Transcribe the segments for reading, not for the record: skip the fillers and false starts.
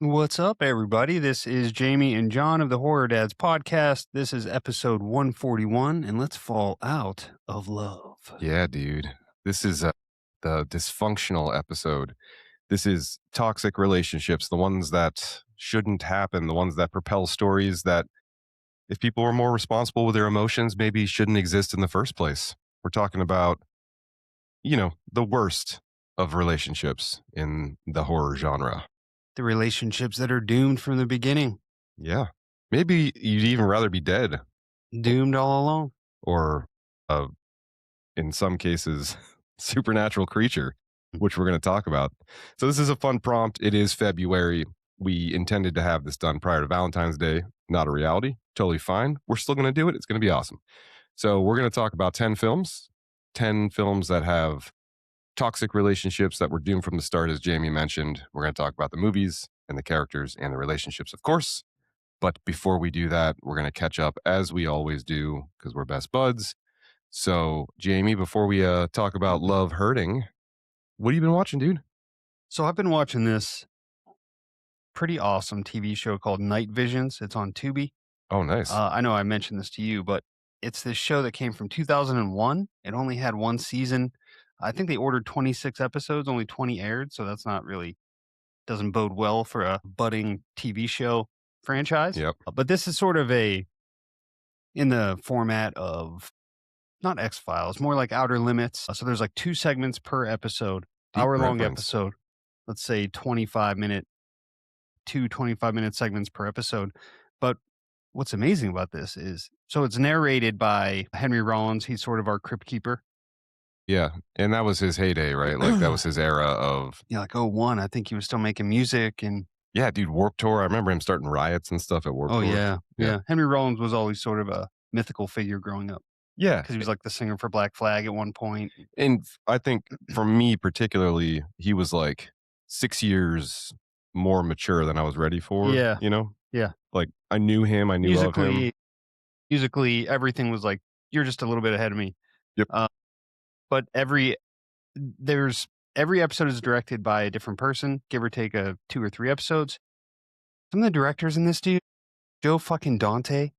What's up, everybody? This is Jamie and John of the Horror Dads podcast. This is episode 141, and let's fall out of love. Yeah, dude. This is the dysfunctional episode. This is toxic relationships, the ones that shouldn't happen, the ones that propel stories that, if people were more responsible with their emotions, maybe shouldn't exist in the first place. We're talking about, the worst of relationships in the horror genre. The relationships that are doomed from the beginning, Yeah. Maybe you'd even rather be dead doomed all along. or, uh, in some cases, supernatural creature, which we're going to talk about. So this is a fun prompt. It is February. We intended to have this done prior to Valentine's Day. Not a reality. Totally fine. We're still going to do it. It's going to be awesome. So we're going to talk about 10 films, 10 films that have toxic relationships that were doomed from the start, as Jamie mentioned. We're going to talk about the movies and the characters and the relationships, of course. But before we do that, we're going to catch up as we always do because we're best buds. So, Jamie, before we talk about love hurting, what have you been watching, dude? So I've been watching this pretty awesome TV show called Night Visions. It's on Tubi. Oh, nice. I know I mentioned this to you, but it's this show that came from 2001. It only had one season. I think they ordered 26 episodes, only 20 aired. So that's not really doesn't bode well for a budding TV show franchise. Yep. But this is sort of in the format of not X-Files, more like Outer Limits. So there's like two segments per episode, Deep hour-long reference. episode. Let's say 25-minute segments per episode. But what's amazing about this is, so it's narrated by Henry Rollins. He's sort of our crypt keeper. Yeah. And that was his heyday, right? Like that was his era of, Yeah, like '01. I think he was still making music and yeah, dude, Warped Tour. I remember him starting riots and stuff at Warped oh Tour. yeah. Henry Rollins was always sort of a mythical figure growing up Yeah. because he was like the singer for Black Flag at one point. And I think for me particularly, he was like 6 years more mature than I was ready for. Yeah. Yeah. Like I knew him, I knew of him. Musically, everything was like, you're just a little bit ahead of me. Yep. But every episode is directed by a different person, give or take 2 or 3 episodes. Some of the directors in this, dude, Joe fucking Dante.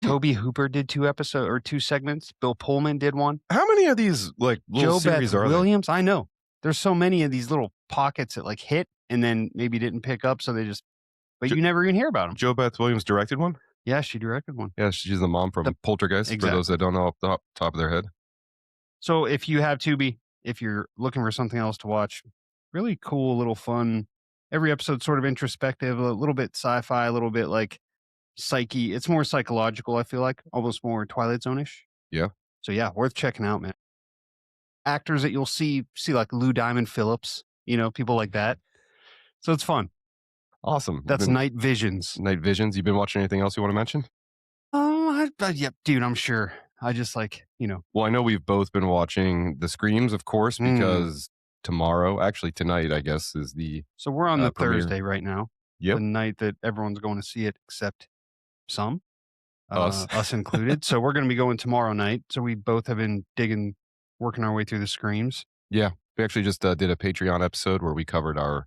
Toby Hooper did 2 segments. Bill Pullman did one. How many of these like little Joe series Beth are Williams, I know. There's so many of these little pockets that like hit and then maybe didn't pick up, so they just. But you never even hear about them. Joe Beth Williams directed one? Yeah, she directed one. Yeah, she's the mom from Poltergeist, exactly. for those that don't know off the top of their head. So if you have Tubi, if you're looking for something else to watch, really cool, little fun. Every episode's sort of introspective, a little bit sci-fi, a little bit like psyche. It's more psychological, I feel like, almost more Twilight Zone-ish. Yeah. So yeah, worth checking out, man. Actors that you'll see like Lou Diamond Phillips, people like that. So it's fun. Awesome. That's Night Visions. Night Visions. You've been watching anything else you want to mention? Yep, dude, I'm sure. I just like, Well, I know we've both been watching The Screams, of course, because tonight, I guess, is the So we're on the premiere. Thursday right now. Yep. The night that everyone's going to see it, except some, Us. included. So we're going to be going tomorrow night. So we both have been working our way through the Screams. Yeah. We actually just did a Patreon episode where we covered our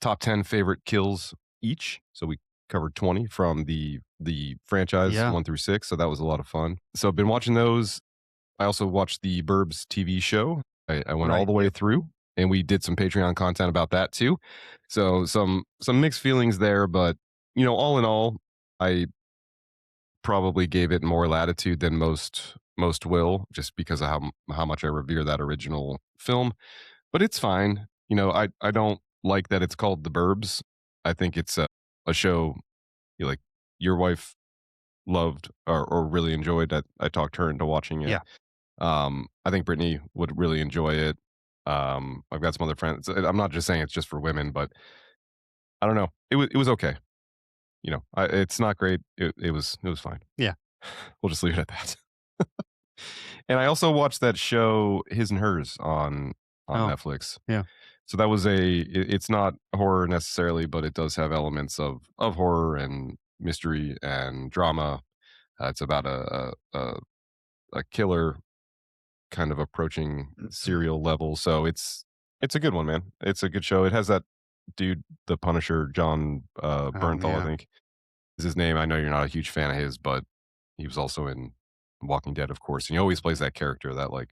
top 10 favorite kills each. So we covered 20 from the franchise 1 through 6. So that was a lot of fun. So I've been watching those. I also watched the Burbs TV show. I went all the way through, and we did some Patreon content about that too. So some mixed feelings there, but all in all, I probably gave it more latitude than most will, just because of how much I revere that original film. But it's fine. I don't like that it's called The Burbs. I think it's a show like your wife loved or really enjoyed. I talked her into watching it. Yeah. I think Brittany would really enjoy it. I've got some other friends. I'm not just saying it's just for women, but I don't know. It was okay. It's not great. It was fine. Yeah. We'll just leave it at that. And I also watched that show His and Hers on Netflix. Yeah. So that was it's not horror necessarily, but it does have elements of horror and mystery and drama. It's about a killer kind of approaching serial level. So it's a good one, man. It's a good show. It has that dude, the Punisher, John Bernthal, I Yeah. think is his name. I know you're not a huge fan of his, but he was also in Walking Dead, of course. And he always plays that character, that like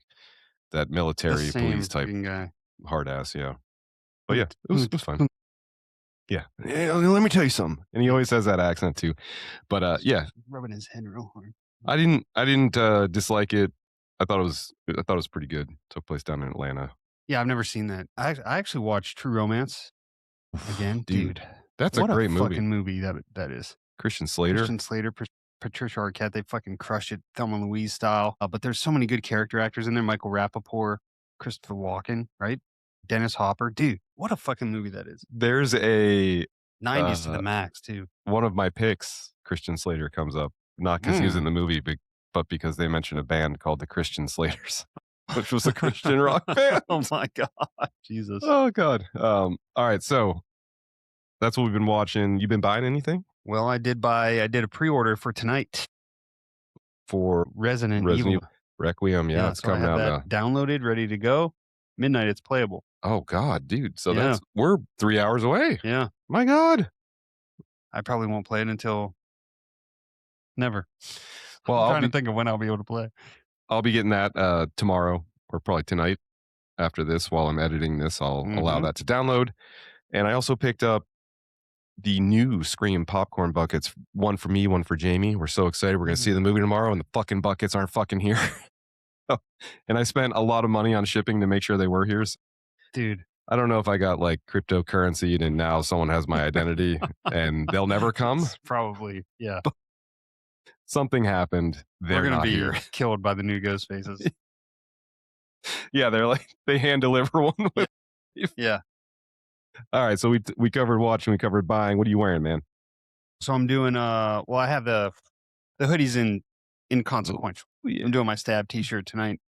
that The military police same type freaking guy. hard ass. Yeah, but yeah, Hoot, it hoot, was fun. hoot. Yeah. Let me tell you something. And he always has that accent too. But yeah, Just rubbing his head real hard. I didn't dislike it. I thought it was pretty good. Took place down in Atlanta. Yeah, I've never seen that. I actually watched True Romance again, Dude, dude. that's a What a great movie. fucking movie that is. Christian Slater. Christian Slater, Patricia Arquette, they fucking crushed it, Thelma and Louise style. But there's so many good character actors in there. Michael Rappaport, Christopher Walken, right? Dennis Hopper, dude. What a fucking movie that is. There's a 90s to uh the max too. one of my picks, Christian Slater comes up, not because he was in Mm. the movie, but because they mentioned a band called the Christian Slaters, which was a Christian rock band. Oh my god, Jesus. Oh god. All right, so that's what we've been watching. You been buying anything Well, I did a pre-order for tonight. for Resident Resident Evil. Evil Requiem? Yeah, Yeah, it's so I coming have out that now. downloaded, ready to go. Midnight, it's playable. Oh god, dude. So Yeah, we're 3 hours away. yeah. My god. I probably won't play it until never. Well, I'm I'll trying to be think of when I'll be able to play. I'll be getting that tomorrow or probably tonight after this while I'm editing this. I'll allow Mhm. that to download. And I also picked up the new Scream popcorn buckets, one for me, one for Jamie. We're so excited. We're going to see the movie tomorrow, and the fucking buckets aren't fucking here. And I spent a lot of money on shipping to make sure they were here. Dude, I don't know if I got like cryptocurrency and now someone has my identity and they'll never come. it's probably yeah. But something happened. We're They're gonna not be here. killed by the new ghost faces. Yeah, they're like they hand deliver one. Yeah. With Yeah. All right, so we covered watching, we covered buying. What are you wearing, man? So I'm doing well, I have the hoodies in Oh, inconsequential. yeah. I'm doing my stab t-shirt tonight.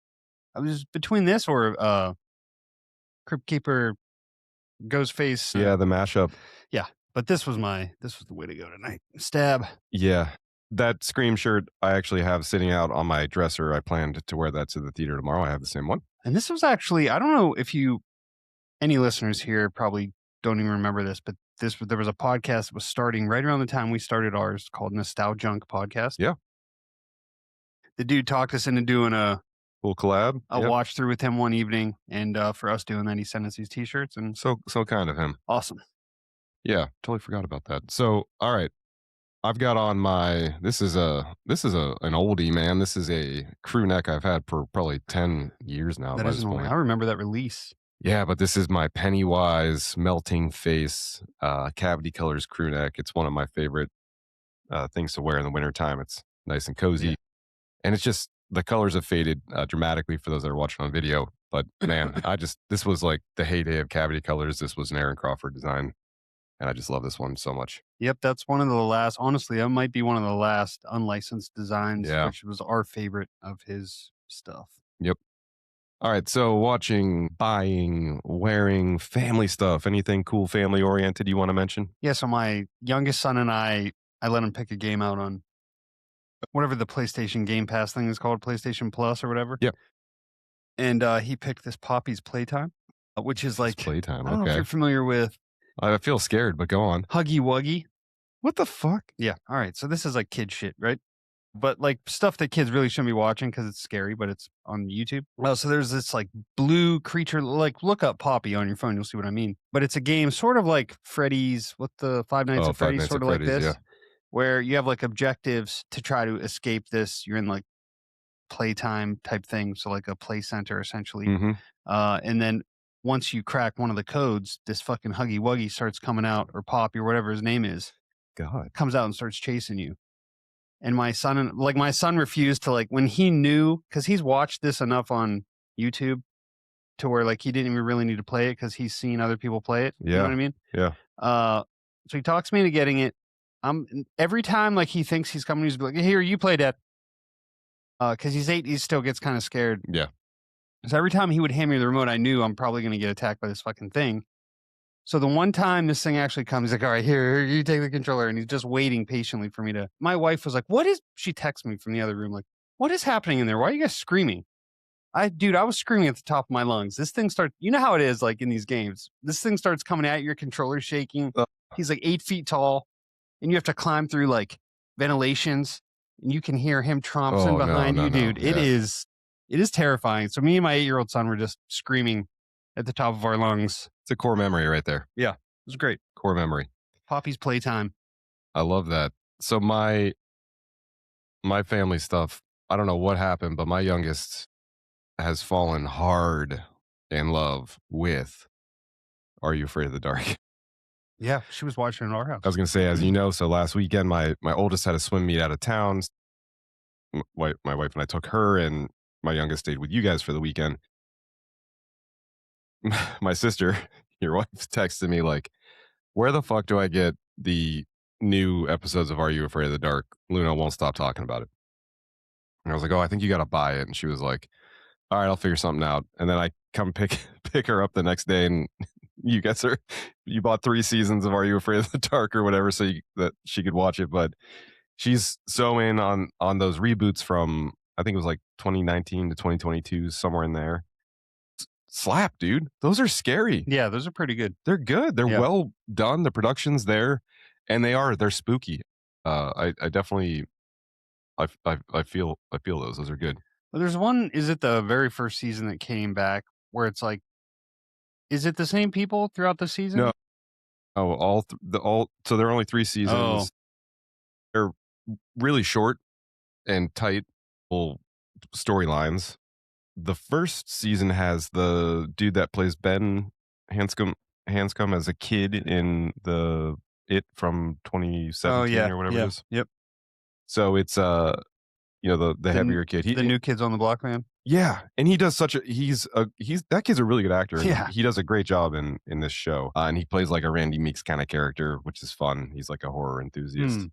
I was between this or Crypt Keeper Ghost Face. Yeah, the mashup. Yeah. But this was the way to go tonight. Stab. Yeah. That Scream shirt I actually have sitting out on my dresser. I planned to wear that to the theater tomorrow. I have the same one. And this was actually, I don't know if any listeners here probably don't even remember this, but there was a podcast that was starting right around the time we started ours called Nostalgunk Podcast. Yeah. The dude talked us into doing a Cool collab. Yep. watch through with him one evening, and for us doing that, he sent us these T-shirts, and So kind of him. awesome. Yeah, totally forgot about that. So, all right. I've got on my this is an oldie, man. This is a crew neck I've had for probably 10 years now That by is this an point. I remember that release. Yeah, but this is my Pennywise melting face cavity colors crew neck. It's one of my favorite things to wear in the wintertime. It's nice and cozy. Yeah. And it's just the colors have faded dramatically for those that are watching on video. But man, this was like the heyday of cavity colors. This was an Aaron Crawford design. And I just love this one so much. Yep, that's one of the last. Honestly, that might be one of the last unlicensed designs, Yeah. which was our favorite of his stuff. Yep. All right. So watching, buying, wearing, family stuff. Anything cool family oriented you want to mention? Yeah, so my youngest son and I let him pick a game out on whatever the PlayStation Game Pass thing is called, PlayStation Plus or whatever. Yep. And he picked this Poppy's Playtime, which is like Playtime. I don't know if Okay. you're familiar with I feel scared, but go on. Huggy Wuggy. What the fuck? Yeah. All right. So this is like kid shit, right? But like stuff that kids really shouldn't be watching because it's scary, but it's on YouTube. Well, so there's this like blue creature, like look up Poppy on your phone, you'll see what I mean. But it's a game sort of like Freddy's, what the Five Nights at Five Freddy's, Nights sort at of like Freddy's, this, yeah. where you have like objectives to try to escape this. You're in like playtime type thing. So like a play center essentially. Mm-hmm. And then once you crack one of the codes, this fucking Huggy Wuggy starts coming out, or Poppy or whatever his name is, God. comes out and starts chasing you. And my son refused to, like, when he knew, because he's watched this enough on YouTube to where like he didn't even really need to play it because he's seen other people play it. You know Yeah. what I mean? Yeah. So he talks me into getting it. Every time like he thinks he's coming, he's like, "Here, you play that." Because he's 8, he still gets kind of scared. Yeah. So every time he would hand me the remote, I knew I'm probably going to get attacked by this fucking thing. So the one time this thing actually comes, he's like, "All right, here, you take the controller," and he's just waiting patiently for me to. My wife was like, "What is?" She texts me from the other room, like, "What is happening in there? Why are you guys screaming?" Dude, I was screaming at the top of my lungs. This thing starts, you know how it is like in these games. This thing starts coming at your controller shaking. Uh, He's like 8 feet tall, and you have to climb through like ventilations, and you can hear him tromping oh, no, behind no, you, no. dude. Yeah. It is terrifying. So me and my 8-year-old son were just screaming at the top of our lungs. It's a core memory right there. Yeah, it was great. Core memory. Poppy's playtime. I love that. So my family stuff, I don't know what happened, but my youngest has fallen hard in love with Are You Afraid of the Dark? Yeah, she was watching at our I was house. gonna say, as you know, so last weekend my oldest had a swim meet out of town. My wife and I took her, and my youngest stayed with you guys for the weekend. My sister, your wife, texted me like, "Where the fuck do I get the new episodes of Are You Afraid of the Dark? Luna won't stop talking about it." And I was like, "Oh, I think you got to buy it." And she was like, "All right, I'll figure something out." And then I come pick her up the next day, and you bought 3 seasons of Are You Afraid of the Dark or whatever, so that she could watch it. But she's so in on those reboots from, I think it was like 2019 to 2022, somewhere in there. Slap, dude. Those are scary. Yeah, those are pretty good. They're good. They're Yeah. well done. The production's there, and they're spooky. I definitely I feel those. Those are good. Well, there's one, is it the very first season that came back where it's like, is it the same people throughout the No, season? oh, all so there are only 3 seasons. Oh, They're really short and tight little storylines. The first season has the dude that plays Ben Hanscom as a kid in the It from oh 2017 yeah, or whatever it yeah, is. yep. So it's the The n- heavier kid. the new kids on the block, man. Yeah, and he does such a he's that kid's a really good actor, and Yeah. he does a great job in this show. And he plays like a Randy Meeks kind of character, which is fun. He's like a horror enthusiast. Hmm.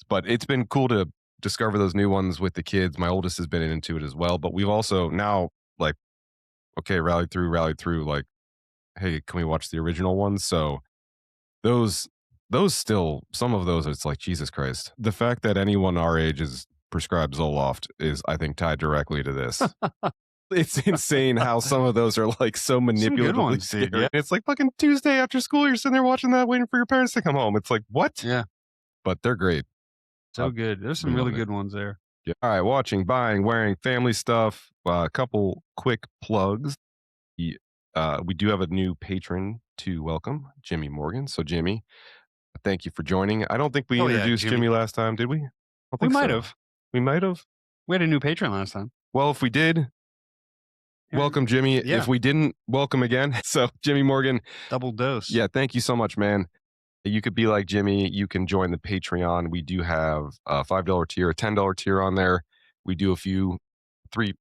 But it's been cool to discover those new ones with the kids. My oldest has been into it as well, but we've also now like, okay, rallied through like, hey, can we watch the original ones? So those still, some of those, it's like Jesus Christ. The fact that anyone our age is prescribed Zoloft is, I think, tied directly to this. It's insane how some of those are like so Some good manipulatively ones, scary. dude. Yeah. It's like fucking Tuesday after school, you're sitting there watching that, waiting for your parents to come home. It's like, what? Yeah. But they're great. So good. There's some been really loving it. good ones there. Yeah. All right, watching, buying, wearing, family stuff. A couple quick plugs. We do have a new patron to welcome, Jimmy Morgan. So, Jimmy, thank you for joining. I don't think we Oh yeah, introduced Jimmy. Jimmy last time, did we? I don't We think might so. have. We might have. We had a new patron last time. Well, if we did, Yeah. welcome, Jimmy. Yeah. If we didn't, welcome again. So, Jimmy Morgan, Double dose. yeah, thank you so much, man. You could be like Jimmy. You can join the Patreon. We do have a $5 tier, a $10 tier on there. We do a few, three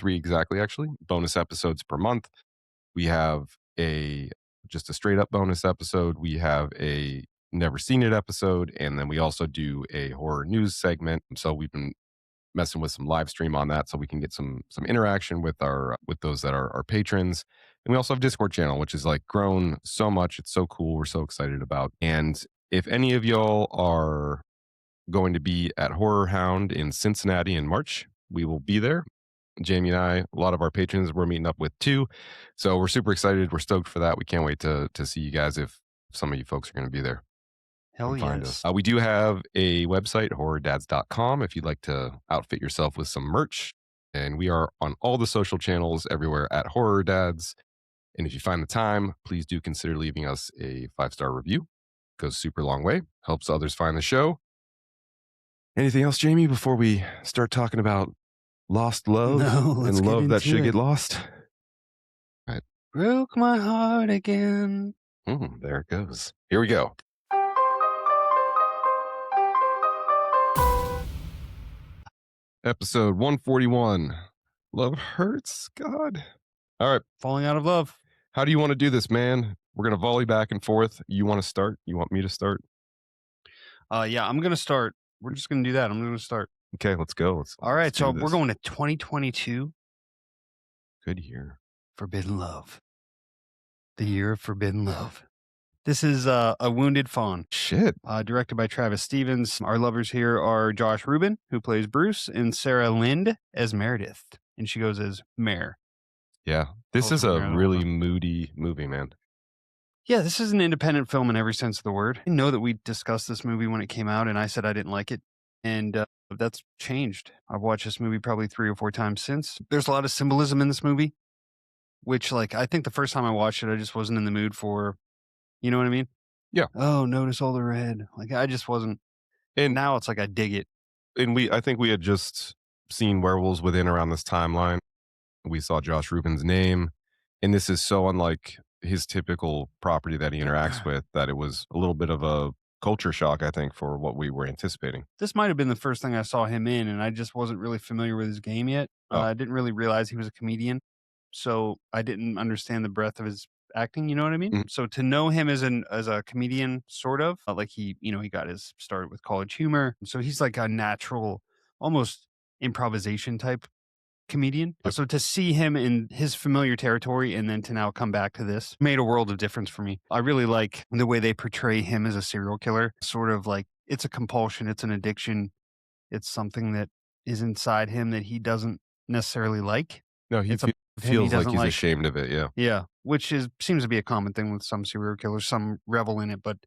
exactly, actually, bonus episodes per month. We have just a straight up bonus episode. We have a never seen it episode. And then we also do a horror news segment. So we've been messing with some live stream on that so we can get some interaction with those that are our patrons. And we also have Discord channel, which is like grown so much. It's so cool. We're so excited about. And if any of y'all are going to be at Horror Hound in Cincinnati in March, we will be there. Jamie and I, a lot of our patrons we're meeting up with too. So we're super excited. We're stoked for that. We can't wait to see you guys if some of you folks are going to be there. Hell Find yes. us. We do have a website, horrordads.com, if you'd like to outfit yourself with some merch. And we are on all the social channels everywhere at Horror Dads. And if you find the time, please do consider leaving us a 5-star review. Goes super long way, helps others find the show. Anything else, Jamie, before we start talking about lost love let's and get love that into should it. get lost? Broke my heart again. There it goes. Here we go. Episode 141. Love hurts. God. All right. Falling out of love. How do you want to do this, man? We're going to volley back and forth. You want to start? You want me to start? Yeah, I'm gonna start. We're just gonna do that. I'm gonna start. Okay, let's go. All right, let's do so this. we're going to 2022. Good year. Forbidden Love. The year of forbidden love. This is A Wounded Fawn. Shit. Directed by Travis Stevens. Our lovers here are Josh Rubin, who plays Bruce, and Sarah Lind as Meredith. and she goes as Mare. Yeah. This Also is a Mare the really Wolfer. moody movie, man. Yeah, this is an independent film in every sense of the word. I know that we discussed this movie when it came out, and I said I didn't like it, and that's changed. I've watched this movie probably 3 or 4 times since. There's a lot of symbolism in this movie, which, like, I think the first time I watched it, I just wasn't in the mood for, you know what I mean? Yeah. "Oh, notice all the red." Like, I just wasn't. And Now it's like I dig it. I think we had just seen Werewolves Within around this timeline. We saw Josh Rubin's name, and this is so unlike his typical property that he interacts with that it was a little bit of a culture shock, I think, for what we were anticipating. This might have been the first thing I saw him in, and I just wasn't really familiar with his game yet. Oh, I didn't really realize he was a comedian, so I didn't understand the breadth of his acting. You know what I mean? mhm. So to know him as a comedian, sort of like he got his start with College Humor, so he's like a natural, almost improvisation type comedian. Yep. So to see him in his familiar territory and then to now come back to this made a world of difference for me. I really like the way they portray him as a serial killer, sort of like it's a compulsion, it's an addiction, it's something that is inside him that he doesn't necessarily like. No, It's a part of him he feels like doesn't he's like. ashamed of it, yeah. Yeah, which is seems to be a common thing with some serial killers. Some revel in it, but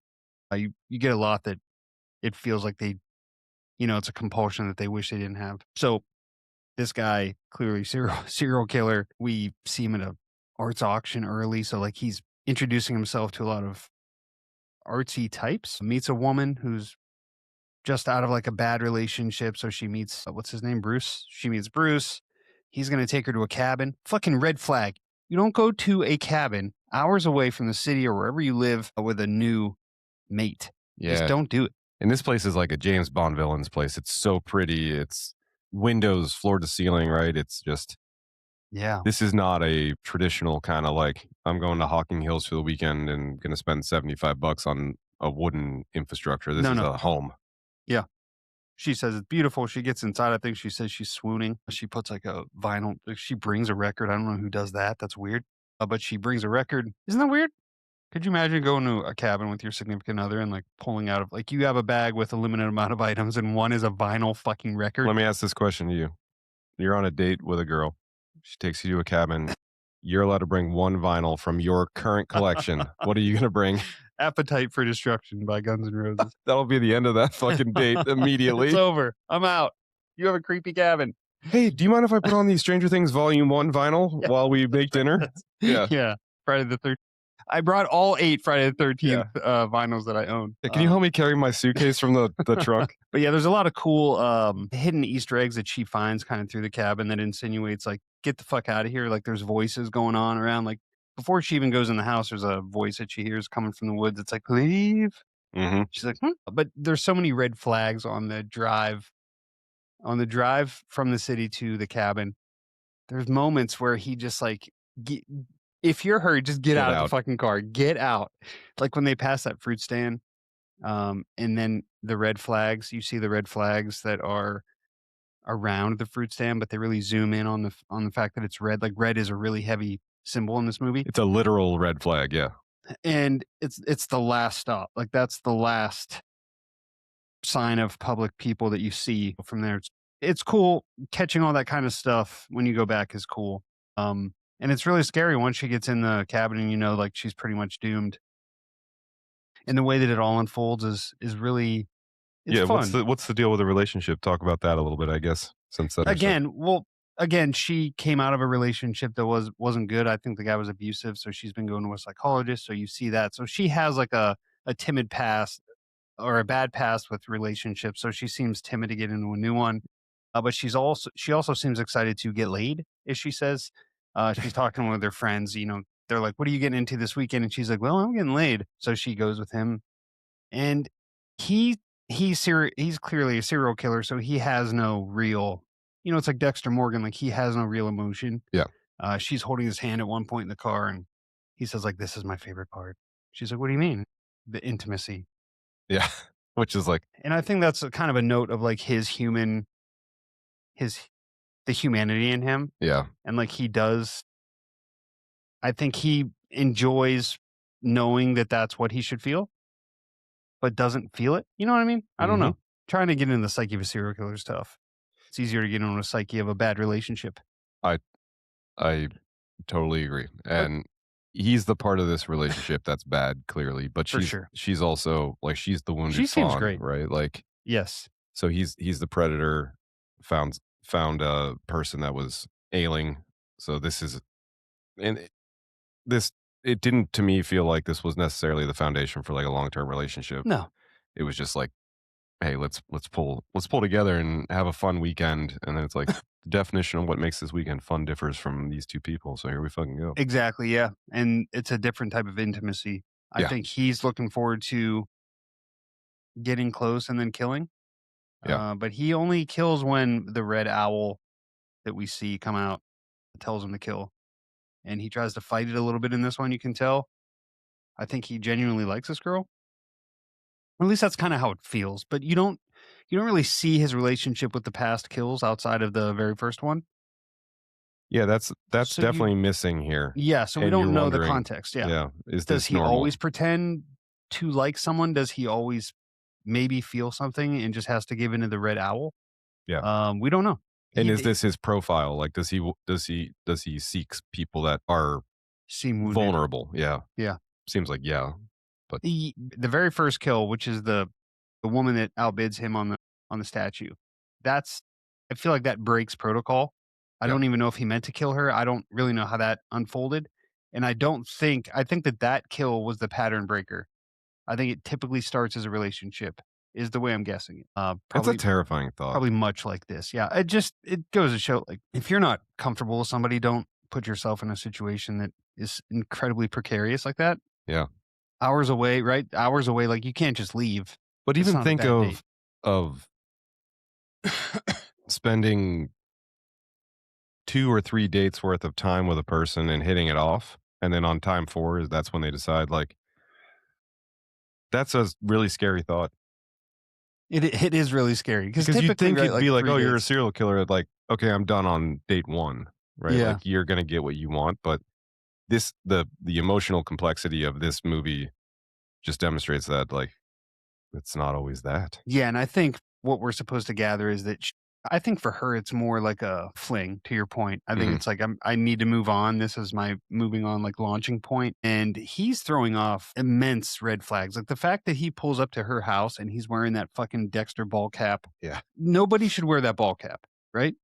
you get a lot that it feels like they, it's a compulsion that they wish they didn't have. So this guy, clearly serial killer, we see him at a arts auction early, so, like, he's introducing himself to a lot of artsy types, meets a woman who's just out of, like, a bad relationship, so she meets what's his name? Bruce? She meets Bruce. He's gonna take her to a cabin. Fucking red flag. You don't go to a cabin hours away from the city or wherever you live with a new mate. Just Yeah. don't do it. And this place is like a James Bond villain's place. It's so pretty. It's windows floor to ceiling, right? It's just Yeah. this is not a traditional kind of like I'm going to Hocking Hills for the weekend and going to spend $75 on a wooden infrastructure. This No, is no. a home. Yeah. She says it's beautiful. She gets inside. I think she says she's swooning. She puts like a vinyl. Like she brings a record. I don't know who does that. That's weird. But she brings a record. Isn't that weird? Could you imagine going to a cabin with your significant other and like pulling out of like you have a bag with a limited amount of items and one is a vinyl fucking record? Let me ask this question to you. You're on a date with a girl. She takes you to a cabin. You're allowed to bring one vinyl from your current collection. What are you going to bring? Appetite for Destruction by Guns N' Roses. That'll be the end of that fucking date It's immediately. over. I'm out. You have a creepy cabin. Hey, do you mind if I put on the Stranger Things Volume 1 vinyl Yeah. while we make dinner? Yeah. Yeah. Friday the 13th. I brought all 8 Friday the 13th vinyls that I own. Hey, can you help me carry my suitcase from the trunk? But yeah, there's a lot of cool hidden Easter eggs that she finds kind of through the cabin that insinuates like, get the fuck out of here. Like there's voices going on around. Like before she even goes in the house, there's a voice that she hears coming from the woods. It's like, leave. Mhm. She's like, hmm. But there's so many red flags on the drive from the city to the cabin. There's moments where he just like, get, if you're her, just get Get out of the out. fucking car. Get out. Like when they pass that fruit stand. And then the red flags, you see the red flags that are around the fruit stand, but they really zoom in on the fact that it's red. Like red is a really heavy symbol in this movie. It's a literal red flag, yeah. And it's the last stop. Like that's the last sign of public people that you see from there. It's cool catching all that kind of stuff when you go back is cool. And it's really scary once she gets in the cabin and you know like she's pretty much doomed. And the way that it all unfolds is really it's Yeah, fun. what's the deal with the relationship? Talk about that a little bit, I guess, since that Again, she came out of a relationship that wasn't good. I think the guy was abusive, so she's been going to a psychologist. So you see that. So she has like a timid past or a bad past with relationships. So she seems timid to get into a new one. But she also seems excited to get laid, as she says. She's talking with her friends. You know, they're like, "What are you getting into this weekend?" And she's like, "Well, I'm getting laid." So she goes with him, and he he's clearly a serial killer, so he has no real, it's like Dexter Morgan, like he has no real emotion. Yeah. She's holding his hand at one point in the car, and he says like, "This is my favorite part." She's like, "What do you mean?" The intimacy, Yeah. Which is like, and I think that's a kind of a note of like his the humanity in him, yeah. and like he does. I think he enjoys knowing that that's what he should feel but doesn't feel it. You know what I mean? I don't Mhm. know. Trying to get into the psyche of a serial killer is tough. It's easier to get into a psyche of a bad relationship. I I totally agree, But and he's the part of this relationship that's bad, clearly, but for sure. she's also like, she's the She wounded seems fawn, great. right? Like, Yes. so he's the predator, found a person that was ailing, so this is and this it didn't to me feel like this was necessarily the foundation for, like, a long-term relationship. No. It was just like, "Hey, let's pull together and have a fun weekend," and then it's like, the definition of what makes this weekend fun differs from these 2 people, so here we fucking go. Exactly, yeah, and it's a different type of intimacy. I Yeah, think he's looking forward to getting close and then killing, yeah. but he only kills when the red owl that we see come out tells him to kill, and he tries to fight it a little bit in this one, you can tell. I think he genuinely likes this girl. Or at least that's kinda how it feels, but you don't really see his relationship with the past kills outside of the very first one. Yeah, that's So you definitely missing here, Yeah, so we and you're don't know the wondering, context, yeah. yeah, is Does this he always normal? pretend to like someone? Does he always maybe feel something and just has to give into the red owl? Yeah, We don't know. and He is d this his profile? Like, does he seeks people that are seem wounded. vulnerable? Yeah, Yeah. seems like, yeah, but The very first kill, which is the woman that outbids him on the statue, that's I feel like that breaks protocol. I yeah. don't even know if he meant to kill her. I don't really know how that unfolded, and I think that that kill was the pattern breaker. I think it typically starts as a relationship, is the way I'm guessing it. That's a Probably terrifying thought. probably much like this. Yeah, it goes to show, like, if you're not comfortable with somebody, don't put yourself in a situation that is incredibly precarious like that. Yeah. Hours away, right? Hours away, like, you can't just leave. But It's even not think that date. of spending 2 or 3 dates worth of time with a person and hitting it off, and then on time 4 is that's when they decide, like, that's a really scary thought. It is really scary because Because you'd typically, think right, you'd like, be like, 3 "Oh, you're a dates. serial killer," like, "Okay, I'm done on date 1," right? Yeah. Like, you're gonna get what you want, but the emotional complexity of this movie just demonstrates that, like, it's not always that. Yeah, and I think what we're supposed to gather is that I think for her, it's more like a fling, to your point. I think Mhm. it's like, I need to move on. This is my moving on, like, launching point, and he's throwing off immense red flags. Like, the fact that he pulls up to her house and he's wearing that fucking Dexter ball cap. Yeah. Nobody should wear that ball cap, right?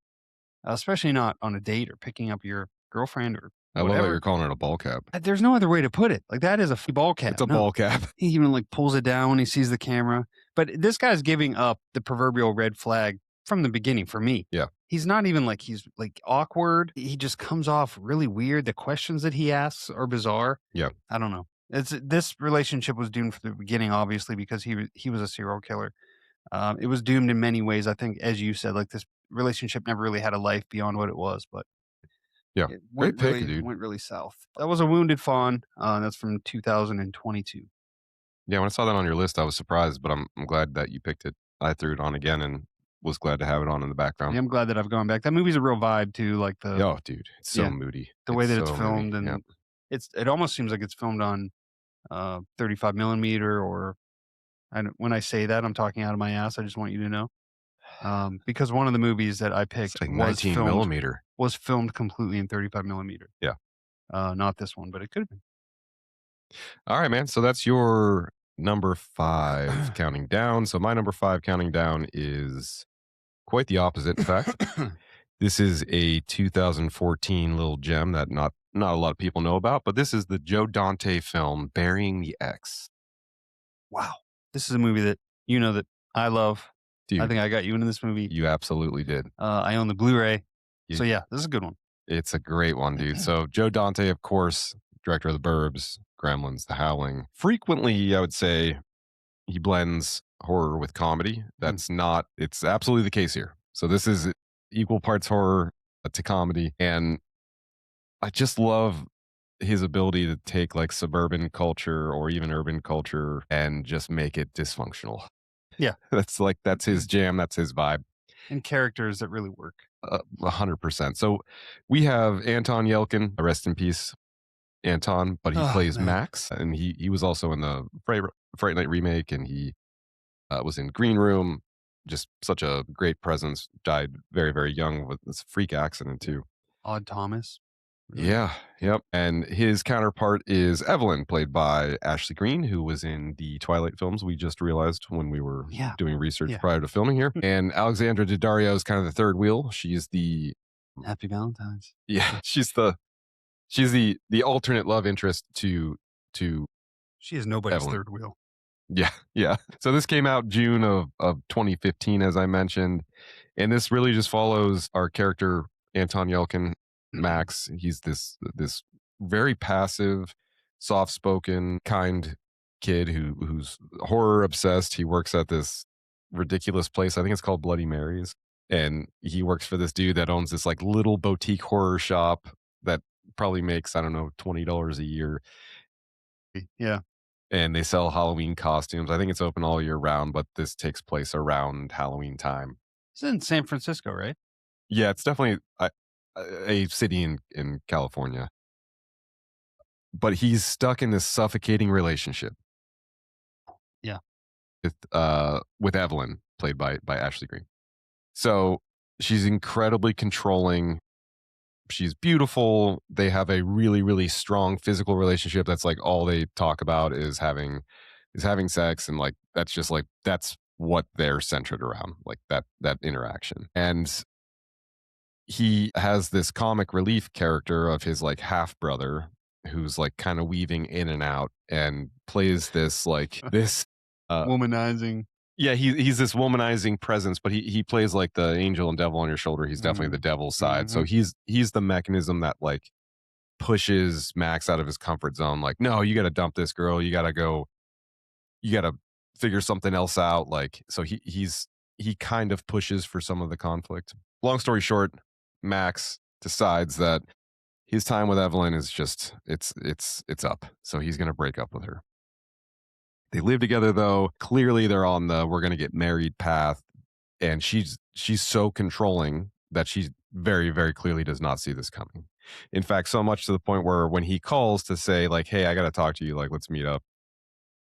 Especially not on a date or picking up your girlfriend or I love that whatever. you're calling it a ball cap. There's no other way to put it. Like, that is a ball It's cap. a No. ball cap. He even, like, pulls it down when he sees the camera. But this guy's giving up the proverbial red flag from the beginning for me. Yeah. He's not even like he's, like, awkward. He just comes off really weird. The questions that he asks are bizarre. Yeah. I don't know. This relationship was doomed from the beginning, obviously, because he was a serial killer. It was doomed in many ways. I think, as you said, like, this relationship never really had a life beyond what it was, but Yeah. it Great pick, dude. went really south. That was A Wounded Fawn. That's from 2022. Yeah, when I saw that on your list, I was surprised, but I'm glad that you picked it. I threw it on again and was glad to have it on in the background. Yeah, I'm glad that I've gone back. That movie's a real vibe too, like Oh, dude, it's so yeah, moody. the way It's that it's so moody. filmed, Yeah. and it almost seems like it's filmed on 35 millimeter, or when I say that, I'm talking out of my ass. I just want you to know, because one of the movies that I It's picked like 19 millimeter. was filmed completely in 35 millimeter. Yeah. Not this one, but it could All right, man. So that's your number have 5 counting down. So my number 5 counting down is quite the opposite, in fact. been. This is a 2014 little gem that not a lot of people know about, but this is the Joe Dante film Burying the Ex. Wow, this is a movie that that I love. I Dude, think I got you into this movie. you absolutely did. I own the Blu-ray, You so yeah, this is a good one. It's a great one, dude. So Joe Dante, of course, director of The Burbs, Gremlins, The Howling. Frequently, I would say he blends horror with comedy. Hmm. It's absolutely the case here. So this is equal parts horror to comedy. And I just love his ability to take like suburban culture or even urban culture and just make it dysfunctional. Yeah, That's his jam. That's his vibe. and characters that really work. 100%. So we have Anton Yelkin, rest in peace, Anton, but he Oh plays man. Max, and he was also in the Fright Night remake, and he was in Green Room. Just such a great presence. Died very very young with this freak accident too. Odd Thomas. Really? Yeah, yep. And his counterpart is Evelyn, played by Ashley Greene, who was in the Twilight films. We just realized when we were Yeah. doing research Yeah. prior to filming here. And Alexandra Daddario is kind of the third wheel. She's the Happy Valentine's. yeah, she's the alternate love interest to She is nobody's Evelyn. third wheel. Yeah, yeah. So this came out June of 2015, as I mentioned, and this really just follows our character Anton Yelkin, Max. He's this very passive, soft spoken, kind kid who's horror obsessed. He works at this ridiculous place. I think it's called Bloody Mary's, and he works for this dude that owns this like little boutique horror shop that probably makes, I don't know, $20 a year, Yeah. and they sell Halloween costumes. I think it's open all year round, but this takes place around Halloween time. It's in San Francisco, right? Yeah, it's definitely a city in California, but he's stuck in this suffocating relationship Yeah. with Evelyn, played by Ashley Greene. So she's incredibly controlling. She's beautiful. They have a really, really strong physical relationship. That's like all they talk about is having sex, and like that's just like that's what they're centered around, like that interaction. And he has this comic relief character of his like half brother who's like kind of weaving in and out and plays this like this Womanizing. yeah, he's this womanizing presence, but he plays like the angel and devil on your shoulder. He's definitely the Mhm. devil's side. So Mhm. he's the mechanism that like pushes Max out of his comfort zone. Like, no, you got to dump this girl. You got to go. You got to figure something else out. Like, so he kind of pushes for some of the conflict. Long story short, Max decides that his time with Evelyn is just it's up. So he's gonna break up with her. They live together though. Clearly they're on the we're gonna get married path. And she's so controlling that she very, very clearly does not see this coming. In fact, so much to the point where when he calls to say, like, hey, I gotta talk to you, like, let's meet up,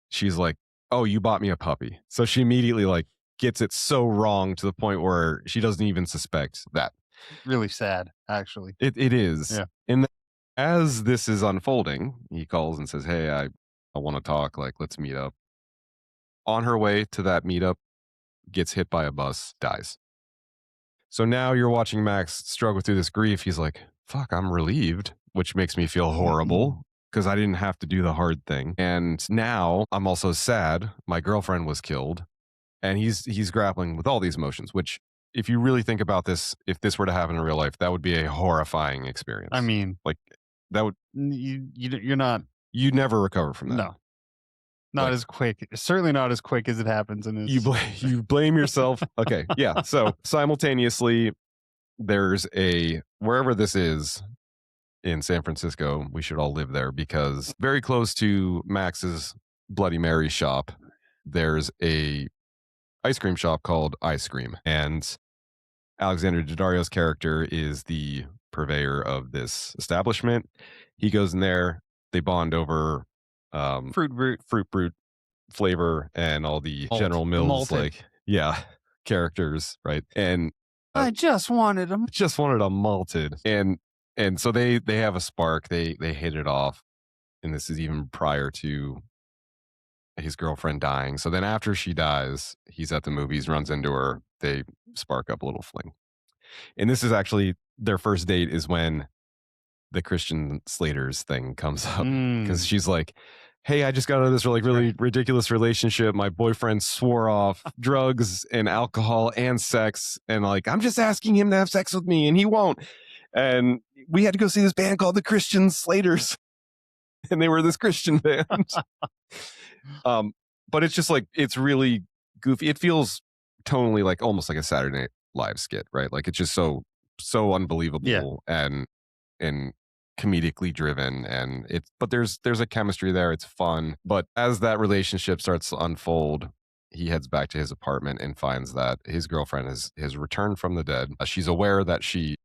she's like, oh, you bought me a puppy. So she immediately like gets it so wrong to the point where she doesn't even suspect that. Really sad, actually. It is. Yeah. And as this is unfolding, he calls and says, hey, I want to talk, like, let's meet up. On her way to that meetup, gets hit by a bus, dies. So now you're watching Max struggle through this grief. He's like, fuck, I'm relieved, which makes me feel horrible because I didn't have to do the hard thing. And now I'm also sad. My girlfriend was killed. And he's grappling with all these emotions, which if you really think about this, if this were to happen in real life, that would be a horrifying I experience. mean, Like that would you're not. you'd never recover from that. No, not Like as quick. Certainly not as quick as it happens in this. you blame yourself. Okay. Yeah. So simultaneously there's a wherever this is in San Francisco, we should all live there because very close to Max's Bloody Mary shop, there's a ice cream shop called Ice Cream. And Alexander Daddario's character is the purveyor of this establishment. He goes in there, they bond over Fruit root fruit brute flavor and all the malt, General the Mills malted. like yeah, characters, right? And I just wanted them. just wanted a malted. And so they have a spark. They hit it off. And this is even prior to his girlfriend dying. So then after she dies, he's at the movies, runs into her, they spark up a little fling. And this is actually their first date is when the Christian Slater's thing comes up because she's like, hey, I just got out of this really ridiculous relationship. My boyfriend swore off drugs and alcohol and sex. And like, I'm just asking him to have sex with me and he won't. And we had to go see this band called the Christian Slaters. And they were this Christian band. But it's just like, it's really goofy. It feels tonally like almost like a Saturday Night Live skit, right? Like it's just so unbelievable and comedically driven, and it's but there's a chemistry there. It's fun, but as that relationship starts to unfold, he heads back to his apartment and finds that his girlfriend has returned from the dead. She's aware that she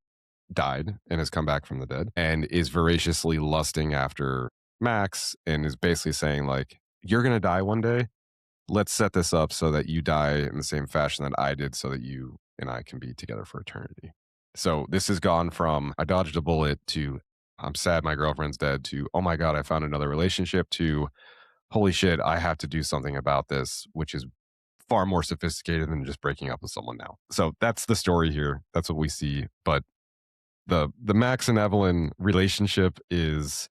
died and has come back from the dead and is voraciously lusting after Max and is basically saying like, you're gonna die one day, let's set this up so that you die in the same fashion that I did so that you and I can be together for eternity. So this has gone from I dodged a bullet to I'm sad my girlfriend's dead to oh my god I found another relationship to holy shit I have to do something about this, which is far more sophisticated than just breaking up with someone now. So that's the story here. That's what we see. But the Max and Evelyn relationship is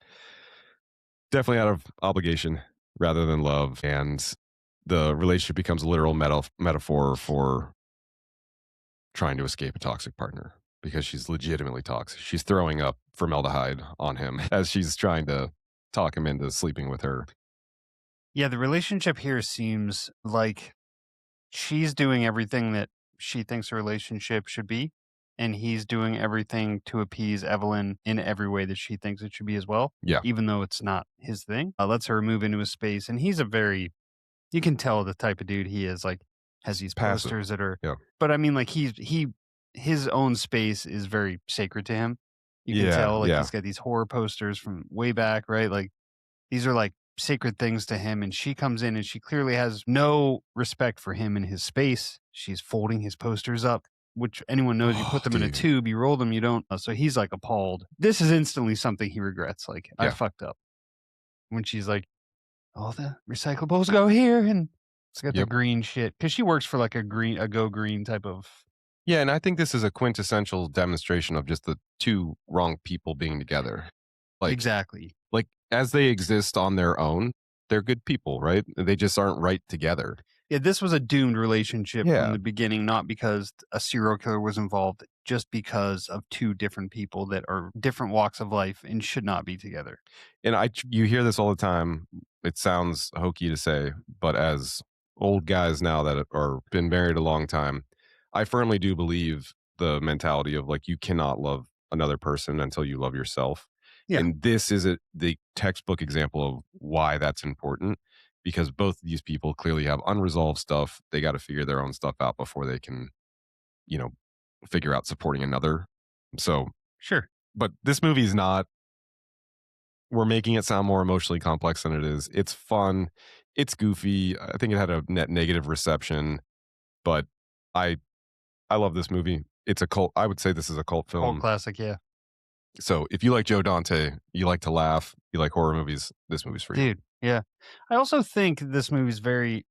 definitely out of obligation rather than love, and the relationship becomes a literal metaphor for trying to escape a toxic partner because she's legitimately toxic. She's throwing up formaldehyde on him as she's trying to talk him into sleeping with her. Yeah, the relationship here seems like she's doing everything that she thinks a relationship should be, and he's doing everything to appease Evelyn in every way that she thinks it should be as well, Yeah, even though it's not his thing. Lets her move into his space, and he's a very you can tell the type of dude he is, like, has these passive. posters that are Yeah. but I mean, like, his own space is very sacred to him. You can Yeah, tell, like, yeah. he's got these horror posters from way back, right? Like, these are like sacred things to him. And she comes in and she clearly has no respect for him and his space. She's folding his posters up, which anyone knows you put Oh, them in a dude. tube, you roll them, you don't. So he's like appalled. This is instantly something he regrets. Like, I Yeah. fucked up. When she's like, all the recyclables go here. And it's got the Yep. green shit. Cause she works for like a go green type of. Yeah, and I think this is a quintessential demonstration of just the two wrong people being together. Like Exactly. like as they exist on their own, they're good people, right? They just aren't right together. Yeah, this was a doomed relationship from Yeah. the beginning, not because a serial killer was involved, just because of two different people that are different walks of life and should not be together. And you hear this all the time. It sounds hokey to say, but as old guys now that are been married a long time, I firmly do believe the mentality of like you cannot love another person until you love yourself. Yeah, And this is the textbook example of why that's important because both of these people clearly have unresolved stuff. They got to figure their own stuff out before they can, you know, figure out supporting another. So, sure. but this movie's not we're making it sound more emotionally complex than it is. It's fun. It's goofy. I think it had a net negative reception, but I I love this movie. It's a cult. I would say this is a cult Cult film. classic, yeah. So if you like Joe Dante, you like to laugh, you like horror movies, this movie's for you. Dude, yeah. I also think this movie's very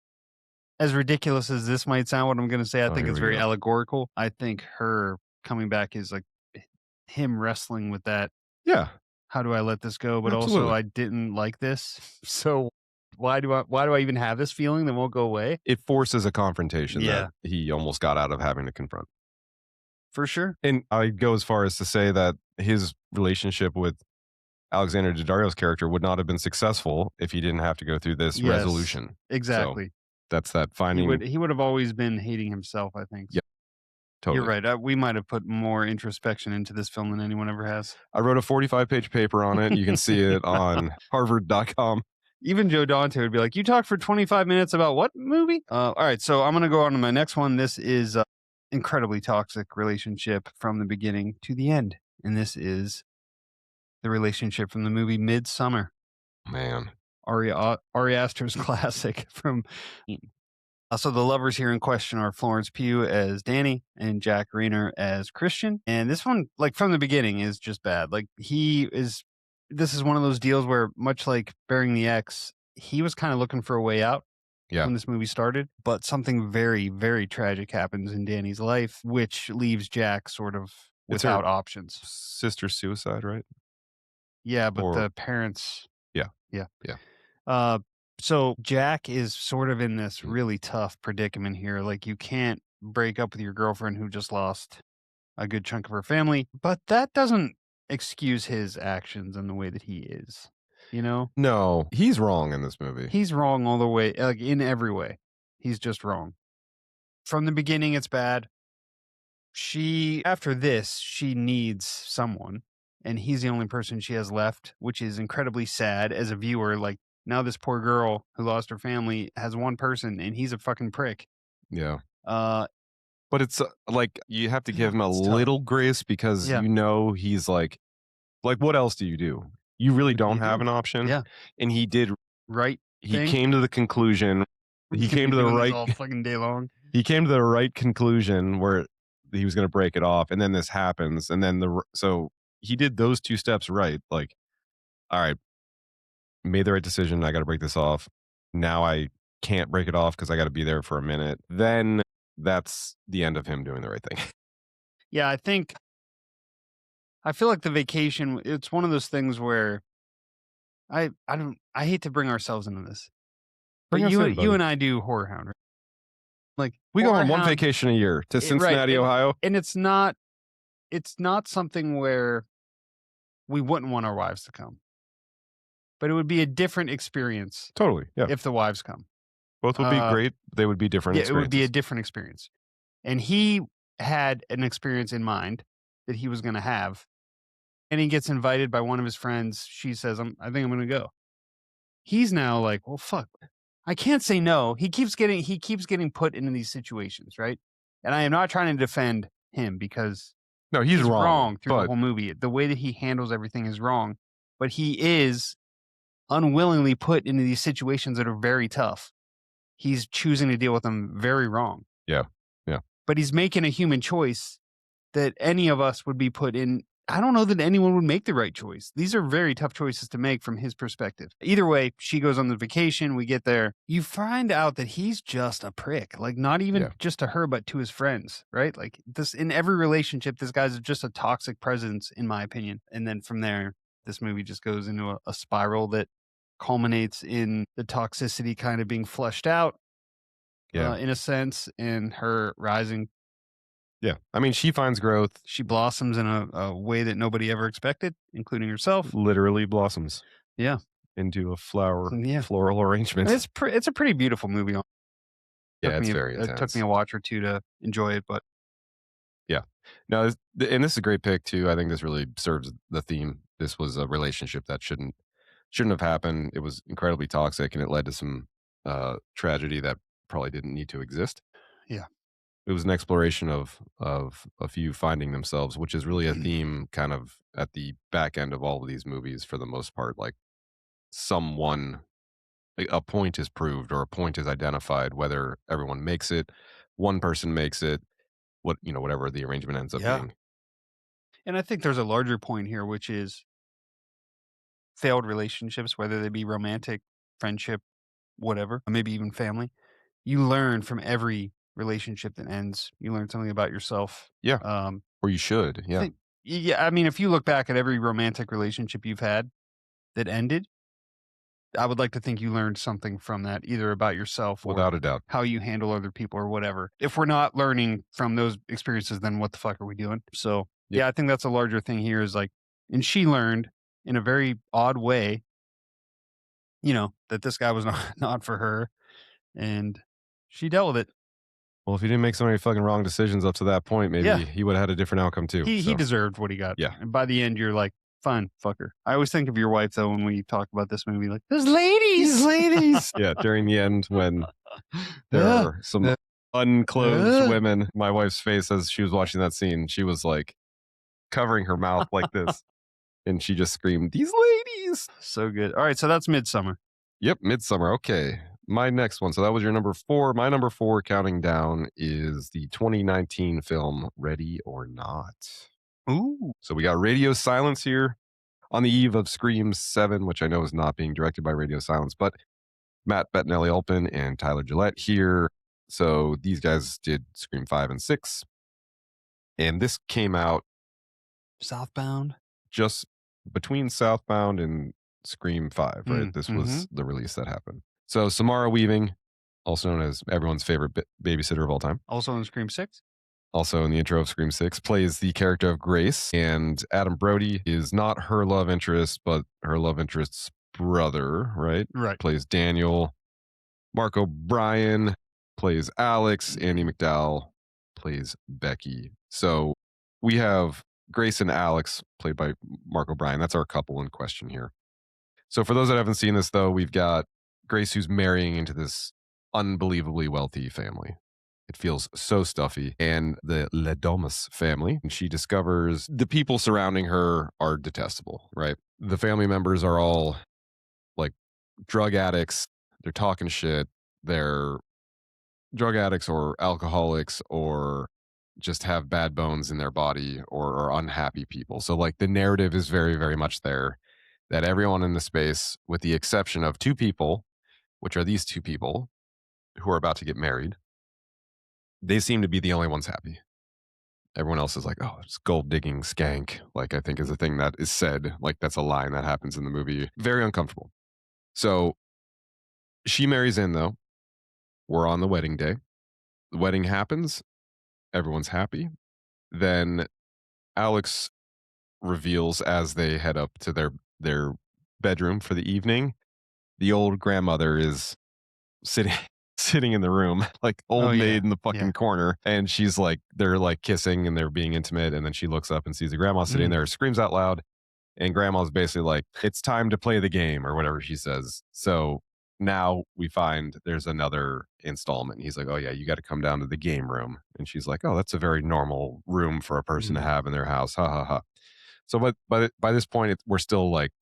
as ridiculous as this might sound, what I'm gonna say, I Oh, think here it's we very go. allegorical. I think her coming back is like him wrestling with that Yeah, how do I let this go? But also absolutely. I didn't like this. So why do I even have this feeling that won't go away? It forces a confrontation that Yeah, he almost got out of having to confront. for sure. And I'd go as far as to say that his relationship with Alexander Daddario's character would not have been successful if he didn't have to go through this Yes, resolution. So exactly. that's that He would finding. he would have always been hating himself, I think. Yeah, You're totally. right. We might have put more introspection into this film than anyone ever has. I wrote a 45-page paper on it. You can see it on harvard.com. Even Joe Dante would be like, "You talked for 25 minutes about what movie?" All right, so I'm gonna go on to my next one. This is incredibly toxic relationship from the beginning to the end, and this is the relationship from the movie Midsummer. Man. Ari Aster's classic from so the lovers here in question are Florence Pugh as Danny and Jack Rayner as Christian. And this one, like from the beginning, is just bad. Like this is one of those deals where, much like Burying the Ex, he was kind of looking for a way out Yeah. when this movie started. But something very, very tragic happens in Danny's life, which leaves Jack sort of It's her without options. sister's suicide, right? Yeah, but Or the parents, yeah. yeah. Yeah. Uh, so Jack is sort of in this Mm. really tough predicament here. Like, you can't break up with your girlfriend who just lost a good chunk of her family, but that doesn't excuse his actions and the way that he is. You know, No, he's wrong in this movie. he's wrong all the way, like in every way. He's just wrong. From the beginning, it's bad. After this, she needs someone, and he's the only person she has left, which is incredibly sad as a viewer. Like, now this poor girl who lost her family has one person, and he's a fucking prick. Yeah. Uh, But it's like you have to give him a it's tough. little grace because Yeah. you know he's like what else do you do? You really What do don't you have do? an option. Yeah. And Right he thing. came to the conclusion He's he gonna came be to the doing this right all fucking day long. he came to the right conclusion where he was going to break it off, and then this happens, and then so he did those 2 steps right. Like, all right, made the right decision. I got to break this off. Now I can't break it off because I got to be there for a minute. Then that's the end of him doing the right thing. Yeah, I feel like the vacation, it's one of those things where I hate to bring ourselves into this, but Bring us in, you buddy. and I do Horror Hound, right? Like We go Horror on one Hound, vacation a year to right? Cincinnati, Ohio. And it's not something where we wouldn't want our wives to come, but it would be a different experience Totally. Yeah. if the wives come. Both would be Uh, great. They would be different yeah, it would be a experiences. different experience. And he had an experience in mind that he was going to have, and he gets invited by one of his friends. She says, I think I'm going to go." He's now like, "Well, fuck, I can't say no." He keeps getting put into these situations, right? And I am not trying to defend him because No, he's he's wrong, wrong through the but whole movie. The way that he handles everything is wrong, but he is unwillingly put into these situations that are very tough. He's choosing to deal with them very wrong, yeah. Yeah. but he's making a human choice that any of us would be put in. I don't know that anyone would make the right choice. These are very tough choices to make from his perspective. Either way, she goes on the vacation. We get there. You find out that he's just a prick. Like, not even Yeah. just to her, but to his friends, right? Like, this in every relationship, this guy's just a toxic presence, in my opinion. And then from there, this movie just goes into a spiral that culminates in the toxicity kind of being fleshed out, Yeah. in a sense, and her rising. Yeah. I mean, she finds growth, She blossoms in a way that nobody ever expected, including herself. literally blossoms Yeah. into a Yeah. floral arrangement. It's a pretty beautiful movie. Yeah, it's very It took me intense. a watch or 2 to enjoy it, but Yeah. No, and this is a great pick too. I think this really serves the theme. This was a relationship that shouldn't have happened. It was incredibly toxic, and it led to some tragedy that probably didn't need to exist. yeah. It was an exploration of a few finding themselves, which is really a theme kind of at the back end of all of these movies for the most part. Like, someone a point is proved or a point is identified, whether everyone makes it, one person makes it, whatever the arrangement ends up Yeah. being. And I think there's a larger point here, which is failed relationships, whether they be romantic, friendship, whatever, or maybe even family. You learn from every relationship that ends. You learn something about yourself. Yeah, Um, or you should. I Yeah, think yeah, I mean, if you look back at every romantic relationship you've had that ended, I would like to think you learned something from that, either about yourself or without a doubt. how you handle other people or whatever. If we're not learning from those experiences, then what the fuck are we doing? So, Yep. yeah, I think that's a larger thing here is like, and she learned in a very odd way, that this guy was not, not for her and she dealt with it. Well, if he didn't make so many fucking wrong decisions up to that point, Yeah, maybe he would have had a different outcome too. he So deserved what he got. yeah, And by the end, you're like, fine, fuck her. I always think of your wife though when we talk about this movie, like, those ladies. ladies. Yeah, during the end when there Yeah. are some unclothed women, my wife's face as she was watching that scene, she was like covering her mouth like this, and she just screamed, "These ladies!" So good. All right, so that's Midsummer. Yep, Midsummer. Okay. My next one. So that was your number 4. My number 4 counting down is the 2019 film Ready or Not. Ooh. So we got Radio Silence here on the eve of Scream 7, which I know is not being directed by Radio Silence, but Matt Bettinelli-Olpin and Tyler Gillette here. So these guys did Scream 5 and 6. And this came out Southbound. just between Southbound and Scream 5, right? This Mhm. was the release that happened. So Samara Weaving, also known as everyone's favorite babysitter of all time, Also in Scream 6? also in the intro of Scream 6, plays the character of Grace. And Adam Brody is not her love interest, but her love interest's brother, right? Right. Plays Daniel. Mark O'Brien plays Alex. Andy McDowell plays Becky. So we have Grace and Alex, played by Mark O'Brien. That's our couple in question here. So for those that haven't seen this, though, we've got Grace who's marrying into this unbelievably wealthy family. It feels so stuffy. And the Ledomus family, and she discovers the people surrounding her are detestable, right? The family members are all like drug addicts. They're talking shit. They're drug addicts or alcoholics or just have bad bones in their body or are unhappy people. So like the narrative is very, very much there that everyone in the space, with the exception of two people, which are these two people who are about to get married, they seem to be the only ones happy. Everyone else is like, oh, it's gold digging skank. Like, I think is a thing that is said. Like, that's a line that happens in the movie. Very uncomfortable. So she marries in, though. We're on the wedding day. The wedding happens. Everyone's happy. Then Alex reveals as they head up to their bedroom for the evening, the old grandmother is sitting sitting in the room, like Oh, old yeah. maid in the Yeah. fucking corner, and she's like they're like kissing and they're being intimate, and then she looks up and sees the grandma sitting Mhm. there, screams out loud, and grandma's basically like, "It's time to play the game," or whatever she says. So now we find there's another installment. He's like, "Oh yeah, you got to come down to the game room," and she's like, "Oh, that's a very normal room for a person to Mhm. have in their house." Ha ha ha. So, but by this point, we're still like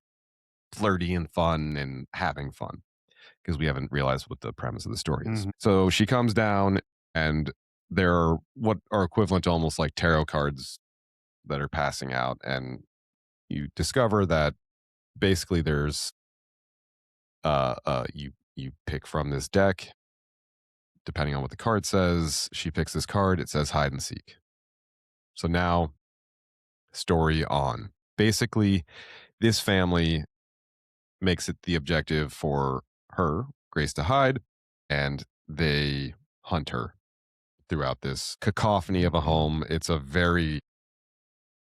flirty and fun and having fun because we haven't realized what the premise of the story is. Mhm. So she comes down, and there are what are equivalent to almost like tarot cards that are passing out, and you discover that basically there's you pick from this deck depending on what the card says. She picks this card. It says hide and seek. So now story on. Basically, this family makes it the objective for her, Grace, to hide, and they hunt her throughout this cacophony of a home. It's a very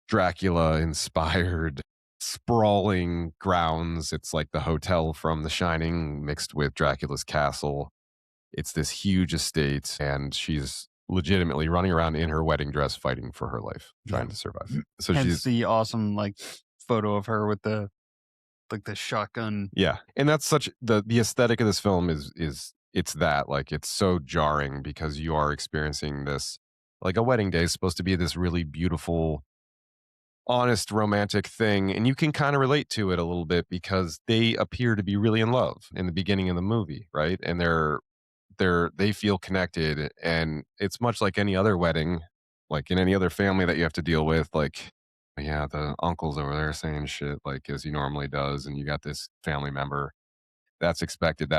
Dracula inspired, sprawling grounds. It's like the hotel from The Shining mixed with Dracula's castle. It's this huge estate, and she's legitimately running around in her wedding dress fighting for her life, Yeah. trying to survive. So Hence she's the awesome, like, photo of her with the shotgun. yeah, and that's such the aesthetic of this film is it's that like it's so jarring because you are experiencing this like a wedding day is supposed to be this really beautiful, honest, romantic thing, and you can kind of relate to it a little bit because they appear to be really in love in the beginning of the movie, right? And they feel connected, and it's much like any other wedding, like in any other family that you have to deal with, like yeah, the uncle's over there saying shit like as he normally does, and you got this family member that's expected.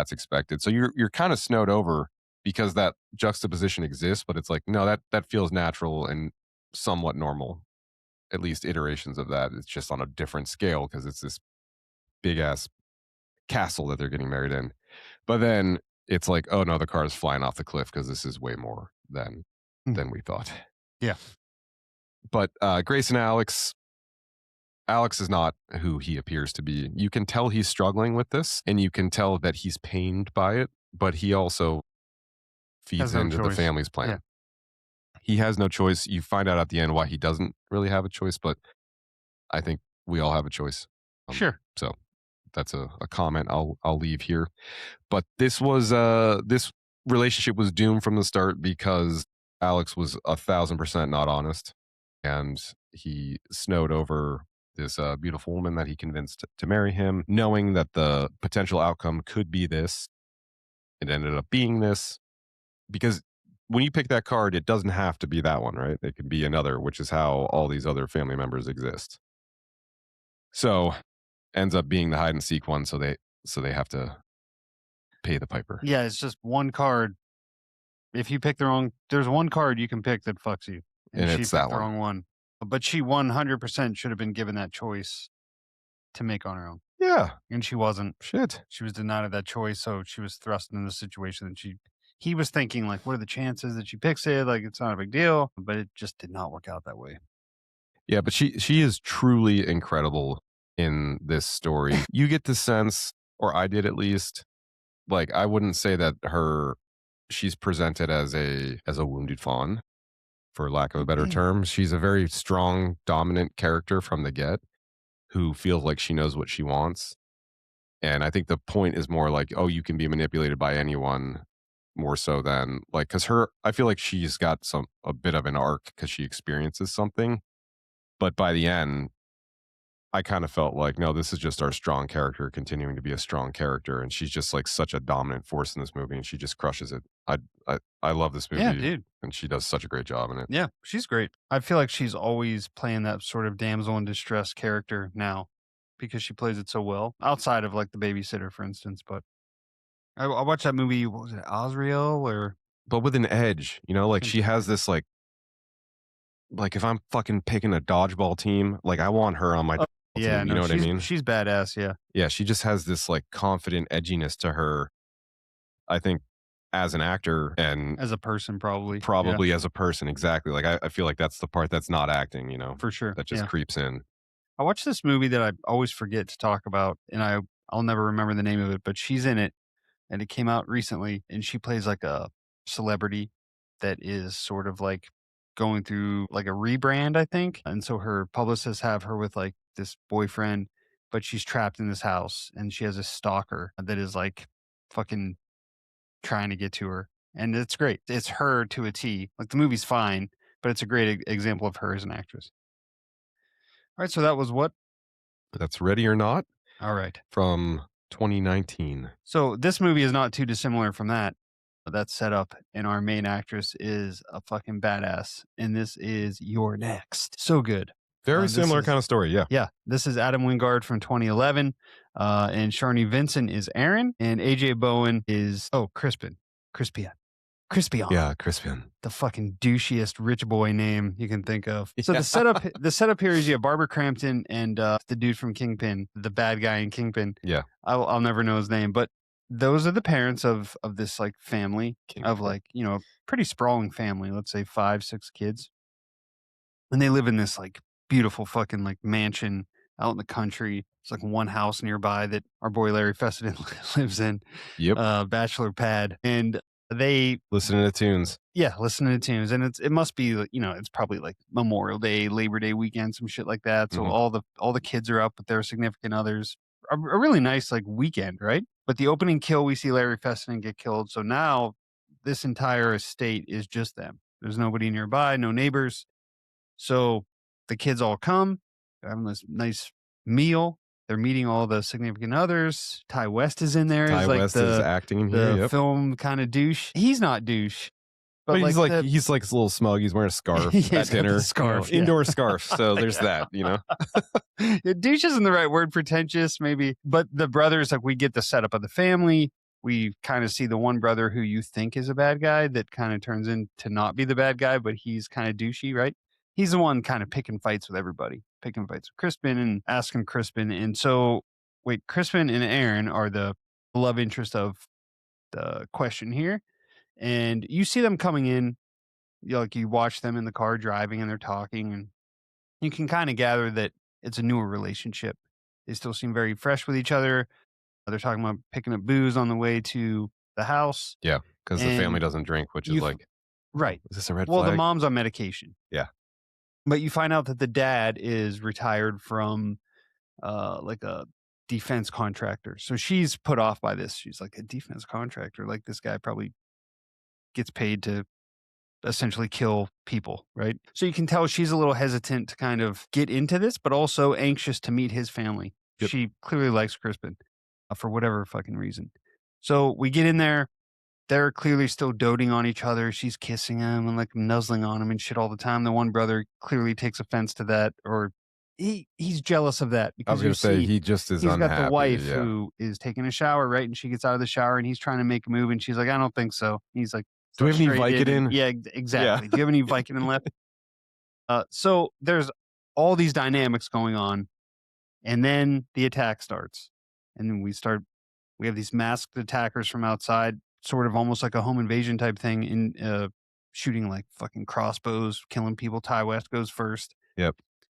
So you're kind of snowed over because that juxtaposition exists, but it's like, no, that feels natural and somewhat normal. At least iterations of that. It's just on a different scale because it's this big ass castle that they're getting married in. But then it's like, oh no, the car is flying off the cliff because this is way more Mhm. than we thought. Yeah. But Grace and Alex is not who he appears to be. You can tell he's struggling with this, and you can tell that he's pained by it, but he also Has feeds no into the choice. family's Yeah. plan. He has no choice. You find out at the end why he doesn't really have a choice, but I think we all have a choice. Sure. So that's a comment I'll leave here. But this relationship was doomed from the start because Alex was 1,000% not honest, and he snowed over this beautiful woman that he convinced to marry him, knowing that the potential outcome could be this. It ended up being this because when you pick that card, it doesn't have to be that one, right? It could be another, which is how all these other family members exist. So ends up being the hide and seek one, so they have to pay the piper, Yeah, it's just one card. If you pick the wrong there's one card you can pick that fucks you, and and she it's picked that the one. wrong one. But she 100% should have been given that choice to make on her own, Yeah, and she wasn't. shit. She was denied of that choice, so she was thrust into the situation that he was thinking, like, "What are the chances that she picks it? Like, it's not a big deal." But it just did not work out that way. Yeah, but she is truly incredible in this story. You get the sense, or I did at least, like I wouldn't say that she's presented as a wounded fawn, for lack of a better term. She's a very strong, dominant character from the get who feels like she knows what she wants. And I think the point is more like, oh, you can be manipulated by anyone more so than like, cause I feel like she's got a bit of an arc because she experiences something. But by the end, I kind of felt like, no, this is just our strong character continuing to be a strong character, and she's just like such a dominant force in this movie, and she just crushes it. I love this Yeah, movie, dude. and she does such a great job in it. Yeah, she's great. I feel like she's always playing that sort of damsel in distress character now because she plays it so well. Outside of like the babysitter, for instance. But I watched that movie. What was it, Osriel or But with an edge, you know, I like can't she think of has it. this like if I'm fucking picking a dodgeball team, like I want her on my Oh, dodgeball yeah, team. You no, know what I she's mean? she's badass. Yeah, Yeah, she just has this like confident edginess to her. I think as an actor and as a person, probably. Yeah, probably as a person, exactly. Like I feel like that's the part that's not acting, you know, for sure. that just Yeah. creeps in. I watched this movie that I always forget to talk about, and I'll never remember the name of it, but she's in it, and it came out recently, and she plays like a celebrity that is sort of like going through like a rebrand, I think, and so her publicists have her with like this boyfriend, but she's trapped in this house, and she has a stalker that is like fucking trying to get to her, and it's great. It's her to a T. Like the movie's fine, but it's a great example of her as an actress. All right, so that was what? That's Ready or Not All right. from 2019. So this movie is not too dissimilar from that. That's set up, and our main actress is a fucking badass, and this is Your Next. So good. Very This similar is kind of story. Yeah. yeah, this is Adam Wingard from 2011, and Sharni Vincent is Aaron, and AJ Bowen is Crispian, Crispian, Yeah, Crispian. the fucking douchiest rich boy name you can think of. So Yeah. the setup here is you have Barbara Crampton and the dude from Kingpin, the bad guy in Kingpin. Yeah. I'll never know his name, but those are the parents of this like family of Kingpin. like, pretty sprawling family, let's say 5, 6 kids. And they live in this like beautiful fucking like mansion out in the country. It's like one house nearby that our boy Larry Fessenden lives in, Yep. bachelor pad. And they Listening to tunes. yeah, listening to tunes, and it must be like, it's probably like Memorial Day, Labor Day weekend, some shit like that. So Mhm. all the kids are up with their significant others. A really nice like weekend, right? But the opening kill, we see Larry Fessenden get killed. So now this entire estate is just them. There's nobody nearby, no neighbors. So the kids all come, they're having this nice meal. They're meeting all the significant others. Ty West is in there as Ty like West is acting in here. the Yep. film kind of douche. He's not douche, but But like the he's like a little smug. He's wearing a scarf yeah, at he's got dinner. the scarf, yeah. Indoor scarf. So there's Yeah. that, you know. Yeah, douche isn't the right word, pretentious maybe, but the brothers, like we get the setup of the family. We kind of see the one brother who you think is a bad guy that kind of turns into not be the bad guy, but he's kind of douchey, right? He's the one kind of picking fights with everybody, picking fights with Crispin and asking Crispin. And so, wait, Crispin and Aaron are the love interest of the question here. And you see them coming in, like you watch them in the car driving and they're talking, and you can kind of gather that it's a newer relationship. They still seem very fresh with each other. They're talking about picking up booze on the way to the house. Yeah, because the family And doesn't drink, which is you, like, right. is this a red Well, the flag? mom's on medication, Yeah. but you find out that the dad is retired from like a defense contractor. So she's put off by this. She's like, a defense contractor? Like this guy probably gets paid to essentially kill people, right? So you can tell she's a little hesitant to kind of get into this, but also anxious to meet his family. Yep. She clearly likes Crispin for whatever fucking reason. So we get in there. They're clearly still doting on each other. She's kissing him and like nuzzling on him and shit all the time. The one brother clearly takes offense to that, or he's jealous of that I was because you gonna say see he just is he's got the unhappy. wife Yeah. who is taking a shower, right? And she gets out of the shower and he's trying to make a move and she's like, I don't think so. He's like Do we have any frustrated. And, Vicodin? yeah, Yeah. exactly. Do you have any Vicodin left? So there's all these dynamics going on, and then the attack starts. And then we have these masked attackers from outside, sort of almost like a home invasion type thing, in shooting like fucking crossbows, killing people. Ty West goes first. Yep.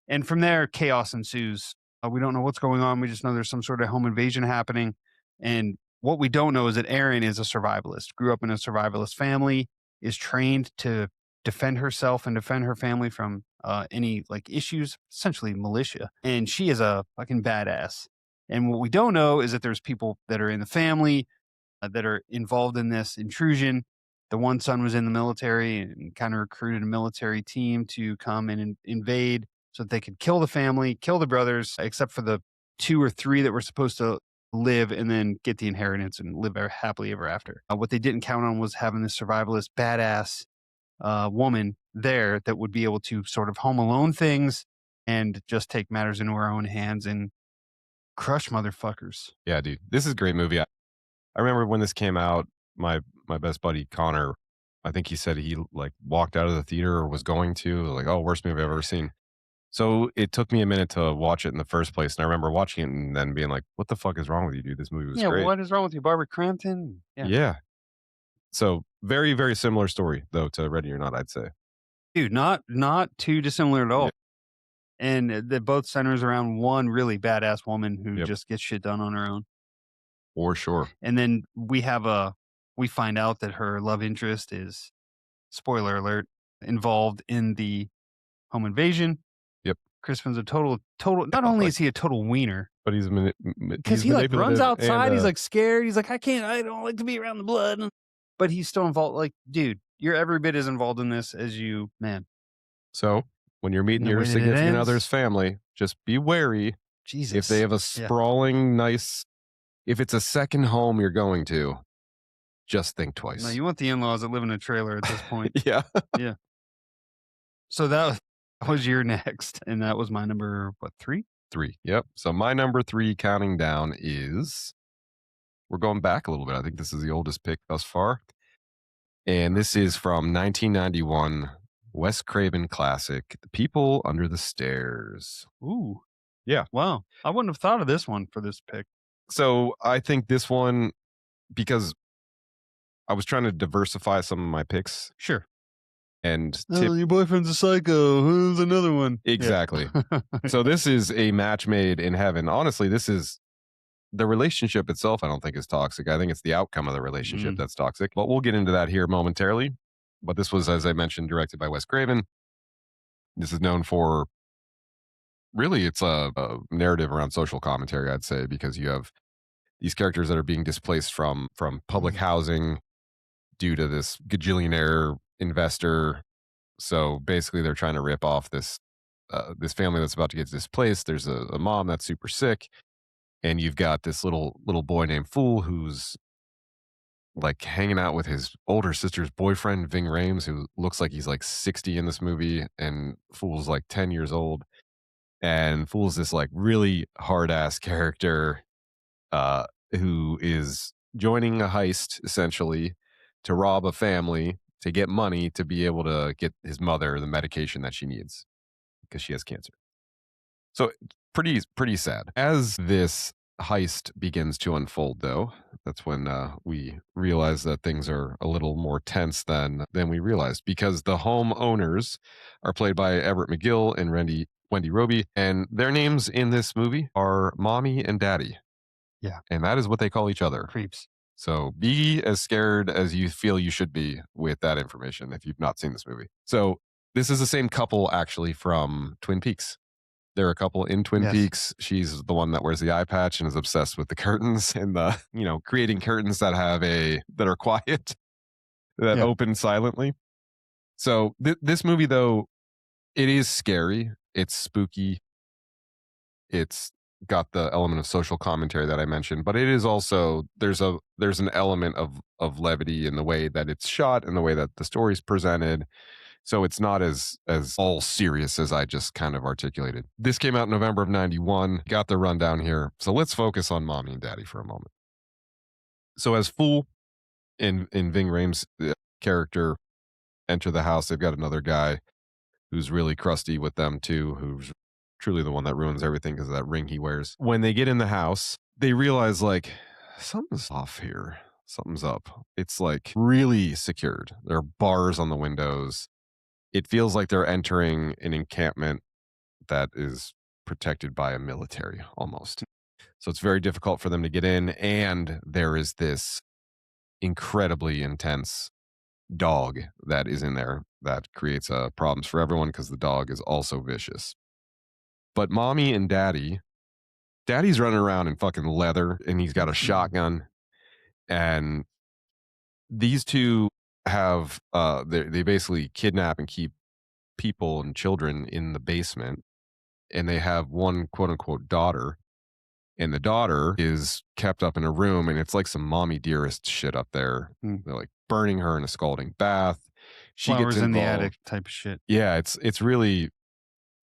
And from there, chaos ensues. We don't know what's going on. We just know there's some sort of home invasion happening. And what we don't know is that Erin is a survivalist, grew up in a survivalist family, is trained to defend herself and defend her family from any like issues, essentially militia. And she is a fucking badass. And what we don't know is that there's people that are in the family that are involved in this intrusion. The one son was in the military and kind of recruited a military team to come and invade. so that they could kill the family, kill the brothers, except for the 2 or 3 that were supposed to live and then get the inheritance and live happily ever after. What they didn't count on was having this survivalist badass woman there that would be able to sort of home alone things and just take matters into her own hands and crush motherfuckers. Yeah, dude. This is a great movie. I remember when this came out, my best buddy Connor, I think he said he like walked out of the theater or was going to, like, oh, worst movie I've ever seen. So it took me a minute to watch it in the first place. And I remember watching it and then being like, what the fuck is wrong with you, dude? This movie was Yeah, great. what is wrong with you, Barbara Crampton? Yeah, Yeah. So very, very similar story though to Ready or Not, I'd say. dude, not too dissimilar at all. Yep. And that both centers around one really badass woman who Yep. just gets shit done on her own. For sure. And then we find out that her love interest is, spoiler alert, involved in the home invasion. Yep. Crispin's a total. Not only Like, is he a total wiener, but because he's he like runs manipulative and outside, he's like scared. He's like, I don't like to be around the blood. But he's still involved. Like, dude, you're every bit as involved in this as you, man. so when you're meeting And the your way that it significant other's ends, family, just be wary if they Jesus. have a Yeah. sprawling, nice, if it's a second home you're going to, just think No, twice. you want the in-laws that live in a trailer at this point. Yeah. Yeah. So that was your next, and that was my number, what, 3? 3. Yep. So my number 3 counting down is we're going back a little bit. I think this is the oldest pick thus far. And this is from 1991, Wes Craven classic, The People Under the Stairs. Ooh, Yeah. wow. I wouldn't have thought of this one for this pick. So I think this one, because I was trying to diversify some of my picks Sure. and Oh, your boyfriend's a psycho. Who's another one? exactly. Yeah. So this is a match made in heaven. Honestly, this is the relationship itself. I don't think is toxic. I think it's the outcome of the relationship Mm. that's toxic. But we'll get into that here momentarily. But this was, as I mentioned, directed by Wes Craven. This is known for really it's a narrative around social commentary, I'd say, because you have these characters that are being displaced from public Mm. housing due to this gajillionaire investor. So basically, they're trying to rip off this family that's about to get displaced. There's a mom that's super sick, and you've got this little boy named Fool who's like hanging out with his older sister's boyfriend, Ving Rhames, who looks like he's like 60 in this movie, and Fool's like 10 years old. And Fool's this like really hard ass character uh, who is joining a heist essentially to rob a family to get money to be able to get his mother the medication that she needs because she has cancer. So pretty sad. As this heist begins to unfold, though, that's when we realize that things are a little more tense than we realized because the home owners are played by Everett McGill and Wendy Roby, and their names in this movie are Mommy and Daddy, Yeah. and that is what they call each other. Creeps. So be as scared as you feel you should be with that information if you've not seen this movie. So this is the same couple actually from Twin Peaks. They're a couple in Twin Yes. Peaks. She's the one that wears the eye patch and is obsessed with the curtains and creating curtains that that are quiet, that Yeah. open silently. So this movie though, it is scary. It's spooky. It's got the element of social commentary that I mentioned, but it is also there's an element of levity in the way that it's shot and the way that the story's presented. So it's not as all serious as I just kind of articulated. This came out in November of 91. Got the rundown here. So let's focus on Mommy and Daddy for a moment. So as Fool in Ving Rhames' character enter the house, they've got another guy who's really crusty with them too, who's truly the one that ruins everything because of that ring he wears. When they get in the house, they realize like something's off here. Something's up. It's like really secured. There are bars on the windows. It feels like they're entering an encampment that is protected by a military almost. So it's very difficult for them to get in. And there is this incredibly intense dog that is in there that creates problems for everyone because the dog is also vicious. But Mommy and Daddy's running around in fucking leather and he's got a shotgun. And these two have, they basically kidnap and keep people and children in the basement and they have one quote unquote daughter, and the daughter is kept up in a room, and it's like some mommy dearest shit up there. Mm. They're like burning her in a scalding bath. She gets Flowers in the involved. attic type of shit. Yeah, it's really,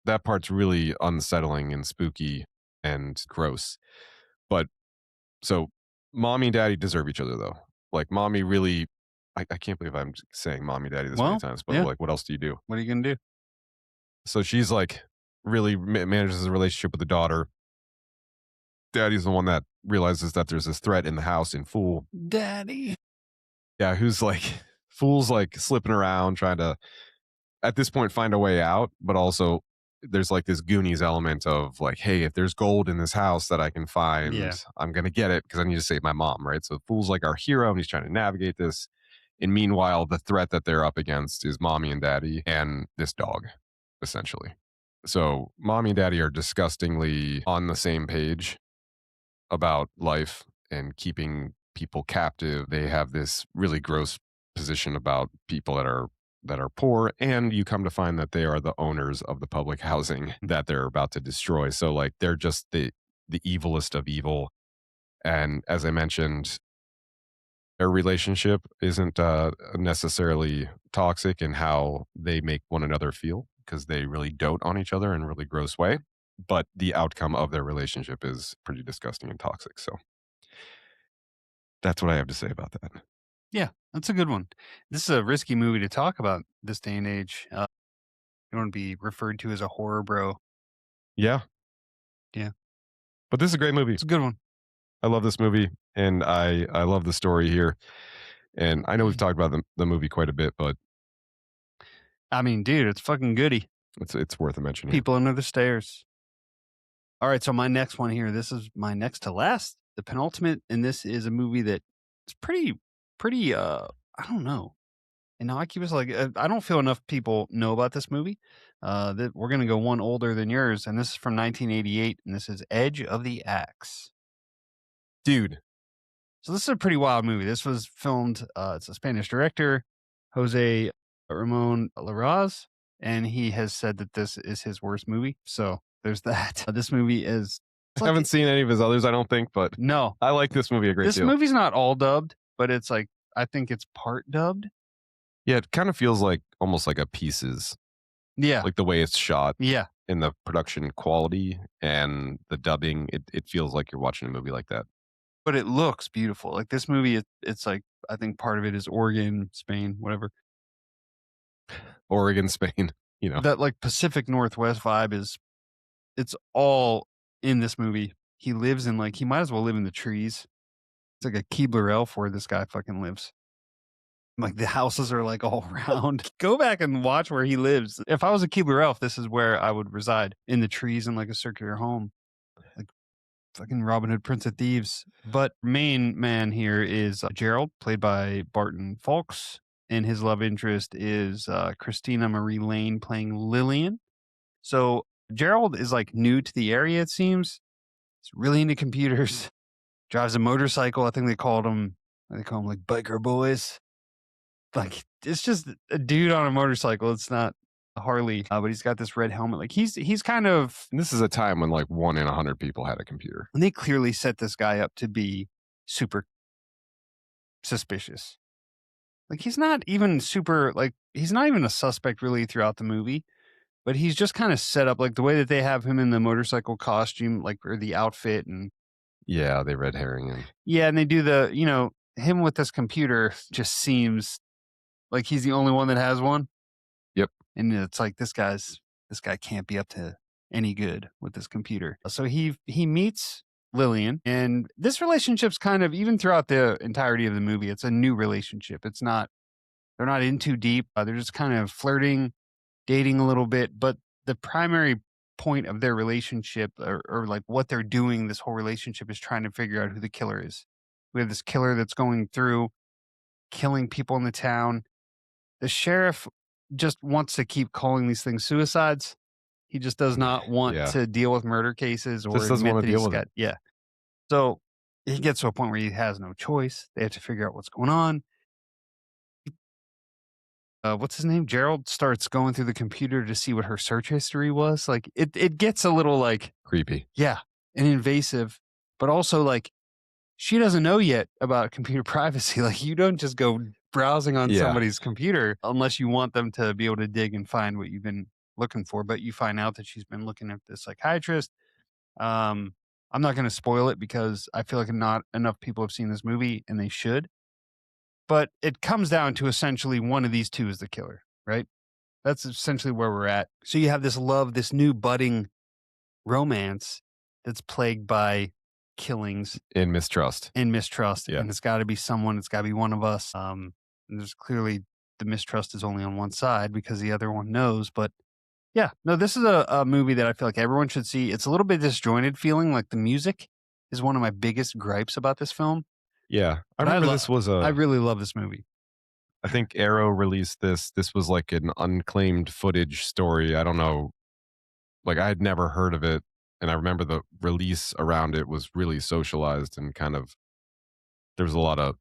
that part's really unsettling and spooky and gross. But so mommy and daddy deserve each other though. Like mommy really, I can't believe I'm saying mommy daddy this many Well, times, but yeah. like what else do you do? What are you gonna do? So she's like really manages a relationship with the daughter. Daddy's the one that realizes that there's this threat in the house in Fool. Daddy. Yeah, who's like Fool's like slipping around trying to at this point find a way out, but also there's like this Goonies element of like, hey, if there's gold in this house that I can Yeah. find, I'm gonna get it because I need to save my mom, right? So Fool's like our hero and he's trying to navigate this. And meanwhile, the threat that they're up against is mommy and daddy and this dog, essentially. So mommy and daddy are disgustingly on the same page about life and keeping people captive. They have this really gross position about people that are poor, and you come to find that they are the owners of the public housing that they're about to destroy. So like they're just the evilest of evil. And as I mentioned, their relationship isn't necessarily toxic in how they make one another feel because they really dote on each other in a really gross way. But the outcome of their relationship is pretty disgusting and toxic. So that's what I have to say about that. Yeah, that's a good one. This is a risky movie to talk about this day and age. You want to be referred to as a horror bro. Yeah, Yeah, but this is a great movie. it's a good one. I love this movie, and I love the story here. And I know we've talked about the movie quite a bit, but I mean, dude, it's fucking goody. it's worth a mention here. People under the stairs. All right, so my next one here. This is my next to last, the penultimate, and this is a movie that it's pretty. I don't know. And now I keep us like I don't feel enough people know about this movie. That we're gonna go one older than yours, and this is from 1988, and this is Edge of the Axe. Dude, So this is a pretty wild movie. This was filmed. It's a Spanish director, Jose Ramon Larraz, and he has said that this is his worst movie. So there's that. This movie is. It's I like haven't seen any of his others, I don't think, but no, I like this movie a great this deal. movie's not all dubbed, but it's like I think it's part dubbed. Yeah, it kind of feels like almost like a pieces, Yeah, like the way it's shot yeah, in the production quality and the dubbing. It feels like you're watching a movie like that. but it looks beautiful. Like this movie, it's like I think part of it is Oregon, Spain, whatever. Oregon, Spain, you know. That like Pacific Northwest vibe is it's all in this movie. He lives in like he might as well live in the trees. It's like a Keebler elf where this guy fucking lives. Like the houses are like all around. Go back and watch where he lives. If I was a Keebler elf, this is where I would reside in the trees in like a circular home, like fucking Robin Hood, Prince of Thieves. But main man here is Gerald, played by Barton Fawkes, and his love interest is Christina Marie Lane, playing Lillian. So Gerald is like new to the area. It seems he's really into computers. Drives a motorcycle. I think they called him. They call him like biker boys. Like it's just a dude on a motorcycle. It's not a Harley, but he's got this red helmet. Like he's kind of. And this is a time when like 1 in 100 people had a computer. And they clearly set this guy up to be super suspicious. Like he's not even super. Like he's not even a suspect really throughout the movie. But he's just kind of set up like the way that they have him in the motorcycle costume, like or the outfit, and Yeah, they red herring him. yeah, and they do the him with this computer just seems like he's the only one that has one. Yep. And it's like this guy can't be up to any good with this computer. So he meets Lillian, and this relationship's kind of even throughout the entirety of the movie, it's a new relationship. It's not they're not in too deep. They're just kind of flirting, dating a little bit, but the primary point of their relationship or like what they're doing this whole relationship is trying to figure out who the killer is. We have this killer that's going through killing people in the town. The sheriff just wants to keep calling these things suicides. He just does not want Yeah. to deal with murder cases or Just doesn't admit wanna that deal he's with it. got yeah. So he gets to a point where he has no choice. They have to figure out what's going on. what's his name? Gerald starts going through the computer to see what her search history was. Like it gets a little like, Creepy. yeah, and invasive, but also like she doesn't know yet about computer privacy. Like you don't just go browsing on Yeah. somebody's computer unless you want them to be able to dig and find what you've been looking for. But you find out that she's been looking at the psychiatrist. Um, I'm not going to spoil it because I feel like not enough people have seen this movie and they should. But it comes down to essentially one of these two is the killer, right? That's essentially where we're at. So you have this love, this new budding romance that's plagued by killings In mistrust. and mistrust, Yeah. and it's got to be someone. It's got to be one of us. And there's clearly the mistrust is only on one side because the other one knows. But yeah, no, this is a movie that I feel like everyone should see. It's a little bit disjointed feeling. Like the music is one of my biggest gripes about this film. Yeah. I But remember this was I a really love this movie. I think Arrow released this. This was like an unclaimed footage story. I don't know. Like I had never heard of it. And I remember the release around it was really socialized and kind of there was a lot of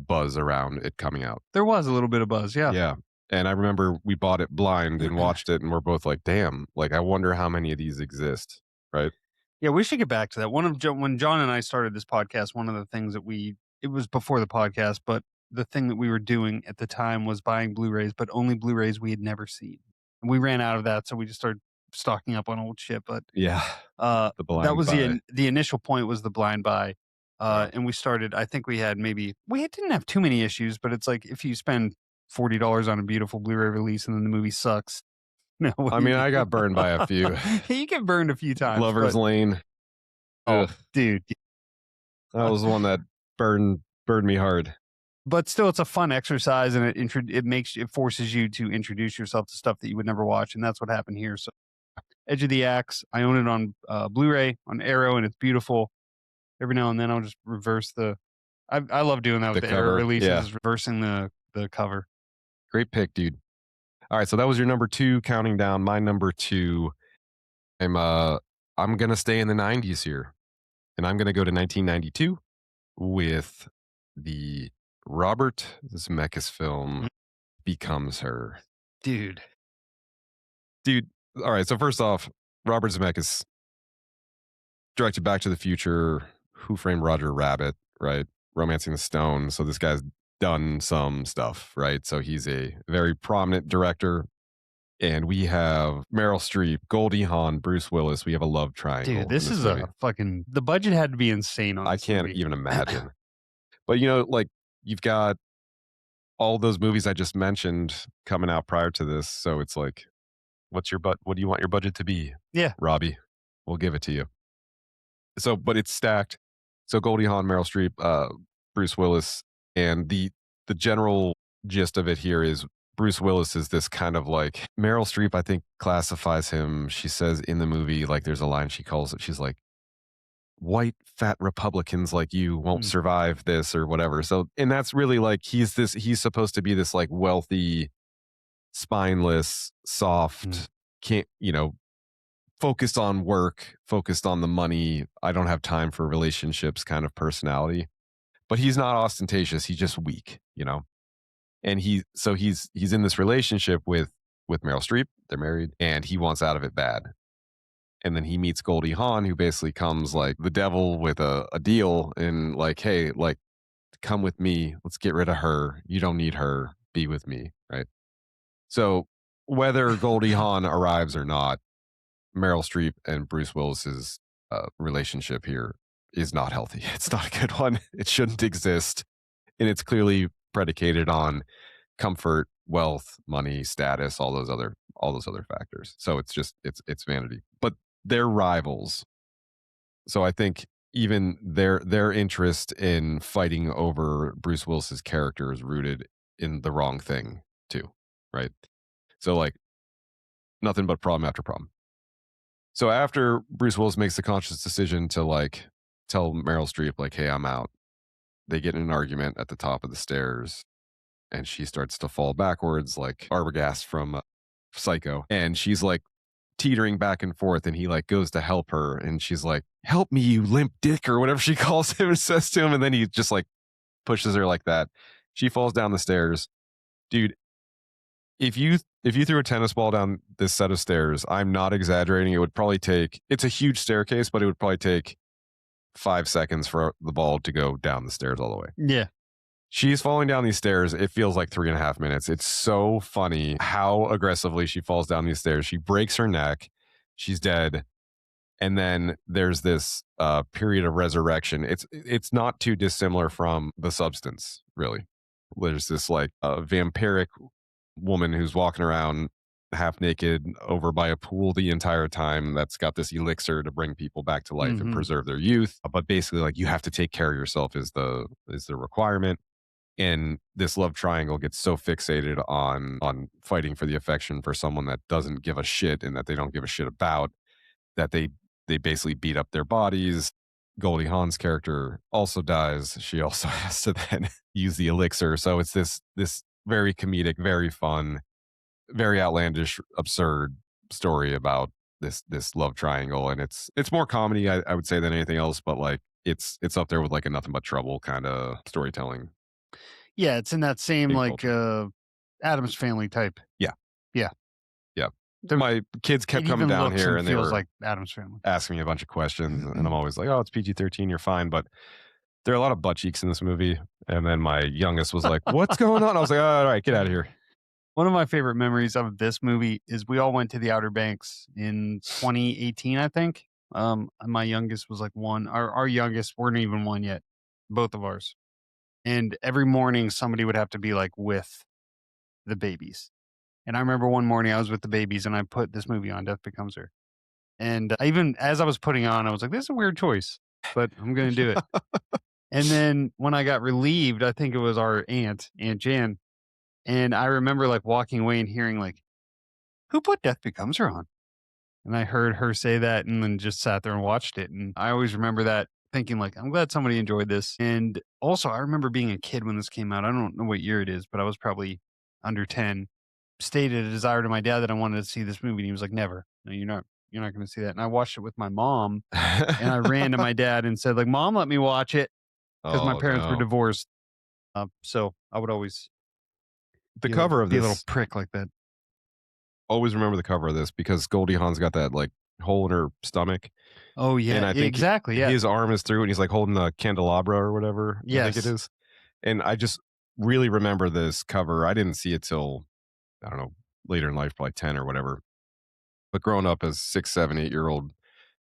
buzz around it coming out. There was a little bit of buzz, yeah. Yeah. And I remember we bought it blind and watched it and we're both like, damn, like I wonder how many of these exist. Right. Yeah, we should get back to that. When John and I started this podcast, one of the things that it was before the podcast, but the thing that we were doing at the time was buying Blu-rays, but only Blu-rays we had never seen. And we ran out of that, so we just started stocking up on old shit. But Yeah. The that blind was buy. the initial point was the blind buy. Wow. And we started. I think we didn't have too many issues, but it's like if you spend $40 on a beautiful Blu-ray release and then the movie sucks. No, I mean, I got burned by a few. You get burned a few times. Lover's but, Lane. oh, Ugh, dude. that was the one that burned me hard. But still, it's a fun exercise, and it forces you to introduce yourself to stuff that you would never watch, and that's what happened here. So, Edge of the Axe, I own it on Blu-ray on Arrow, and it's beautiful. Every now and then, I'll just reverse the. I love doing that with The the Arrow cover, releases, yeah. is reversing the cover. Great pick, dude. All right, so that was your number 2, counting down. My number 2, I'm gonna stay in the 90s here, and I'm gonna go to 1992 with the Robert Zemeckis film Becomes Her. Dude. Dude, all right, so first off, Robert Zemeckis directed Back to the Future, Who Framed Roger Rabbit, right? Romancing the Stone. So this guy's done some stuff, right? So he's a very prominent director. And we have Meryl Streep, Goldie Hawn, Bruce Willis. We have a love triangle. Dude, this is movie. a fucking. The budget had to be insane on I this can't movie. even imagine. But like you've got all those movies I just mentioned coming out prior to this. So it's like, what do you want your budget to be? Yeah. Robbie, we'll give it to you. So, but it's stacked. So Goldie Hawn, Meryl Streep, Bruce Willis, and the general gist of it here is Bruce Willis is this kind of like Meryl Streep, I think, classifies him. She says in the movie, like there's a line she calls it, she's like, white fat Republicans like you won't survive this or whatever. So, and that's really like he's supposed to be this like wealthy, spineless, soft, can't, focused on work, focused on the money. I don't have time for relationships kind of personality. But he's not ostentatious. He's just weak, And he's in this relationship with Meryl Streep. They're married, and he wants out of it bad. And then he meets Goldie Hawn, who basically comes like the devil with a deal, and like, hey, like, come with me. Let's get rid of her. You don't need her. Be with me, right? So whether Goldie Hawn arrives or not, Meryl Streep and Bruce Willis's relationship here is not healthy. It's not a good one. It shouldn't exist, and it's clearly predicated on comfort, wealth, money, status, all those other factors. So it's just it's vanity. But they're rivals, so I think even their interest in fighting over Bruce Willis's character is rooted in the wrong thing too, right? So like nothing but problem after problem. So after Bruce Willis makes the conscious decision to like tell Meryl Streep like, hey, I'm out, they get in an argument at the top of the stairs, and she starts to fall backwards like Arbogast from Psycho, and she's like teetering back and forth, and he like goes to help her, and she's like, help me, you limp dick, or whatever she calls him and says to him, and then he just like pushes her like that. She falls down the stairs. Dude, if you threw a tennis ball down this set of stairs, I'm not exaggerating. It would probably take. It's a huge staircase, but it would probably take 5 seconds for the ball to go down the stairs all the way. Yeah. She's falling down these stairs. It feels like 3.5 minutes. It's so funny how aggressively she falls down these stairs. She breaks her neck. She's dead. And then there's this period of resurrection. It's not too dissimilar from The Substance, really. There's this like vampiric woman who's walking around half naked over by a pool the entire time that's got this elixir to bring people back to life and Mhm. preserve their youth. But basically, like you have to take care of yourself is the requirement. And this love triangle gets so fixated on fighting for the affection for someone that doesn't give a shit and that they don't give a shit about that they basically beat up their bodies. Goldie Hawn's character also dies. She also has to then use the elixir. So it's this very comedic, very fun, very outlandish, absurd story about this love triangle. And it's more comedy, I would say, than anything else, but like it's up there with like a nothing but trouble kind of storytelling. Yeah, it's in that same, In like, culture. Addams Family type. Yeah. Yeah. Yeah. There My kids kept it coming even down looks here and and they feels were like Addams Family. asking me a bunch of questions, and I'm always like, "Oh, it's PG-13, you're fine." But there are a lot of butt cheeks in this movie. And then my youngest was like, "What's going on?" I was like, "Oh, all right, get out of here." One of my favorite memories of this movie is we all went to the Outer Banks in 2018, I think. My youngest was like 1. Our youngest weren't even 1 yet, both of ours. And every morning, somebody would have to be, like, with the babies. And I remember one morning I was with the babies and I put this movie on, Death Becomes Her. And I even as I was putting it on, I was like, "This is a weird choice, but I'm gonna do it." And then when I got relieved, I think it was our Aunt Jan, and I remember, like, walking away and hearing, like, "Who put Death Becomes Her on?" And I heard her say that and then just sat there and watched it, and I always remember that thinking, like, "I'm glad somebody enjoyed this." And also, I remember being a kid when this came out. I don't know what year it is, but I was probably under 10. Stated a desire to my dad that I wanted to see this movie, and he was like, "Never. No, you're not gonna see that." And I watched it with my mom, and I ran to my dad and said, like, "Mom, let me watch it," because my Oh, parents were no. divorced. So I would always The cover of be a little this prick like that. always remember the cover of this because Goldie Hawn's got that, like, hole in her stomach, Oh, and yeah, I think exactly, yeah. his arm is through, and he's, like, holding a candelabra or whatever, I think it Yes. is. And I just really remember this cover. I didn't see it till, I don't know, later in life, probably 10 or whatever. But growing up as 6, 7, 8-year-old,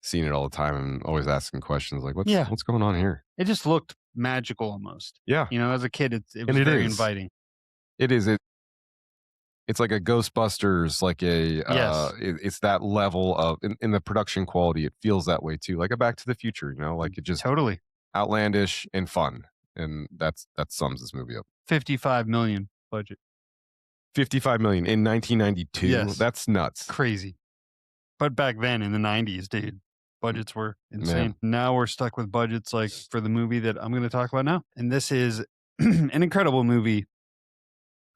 seeing it all the time and always asking questions like, "What's Yeah. what's going on here?" It just looked magical almost. Yeah, As a kid, it and was it very is. inviting. It is. It's like a Ghostbusters, like Yes. it's that level of in the production quality, it feels that way too, like a Back to the Future, like it just Totally. outlandish and fun, and that sums this movie up. 55 million budget. 55 million in 1992, Yes. that's nuts, Crazy. But back then in the 90s, dude, budgets were man. insane. Now we're stuck with budgets like for the movie that I'm gonna talk about now. And this is an incredible movie.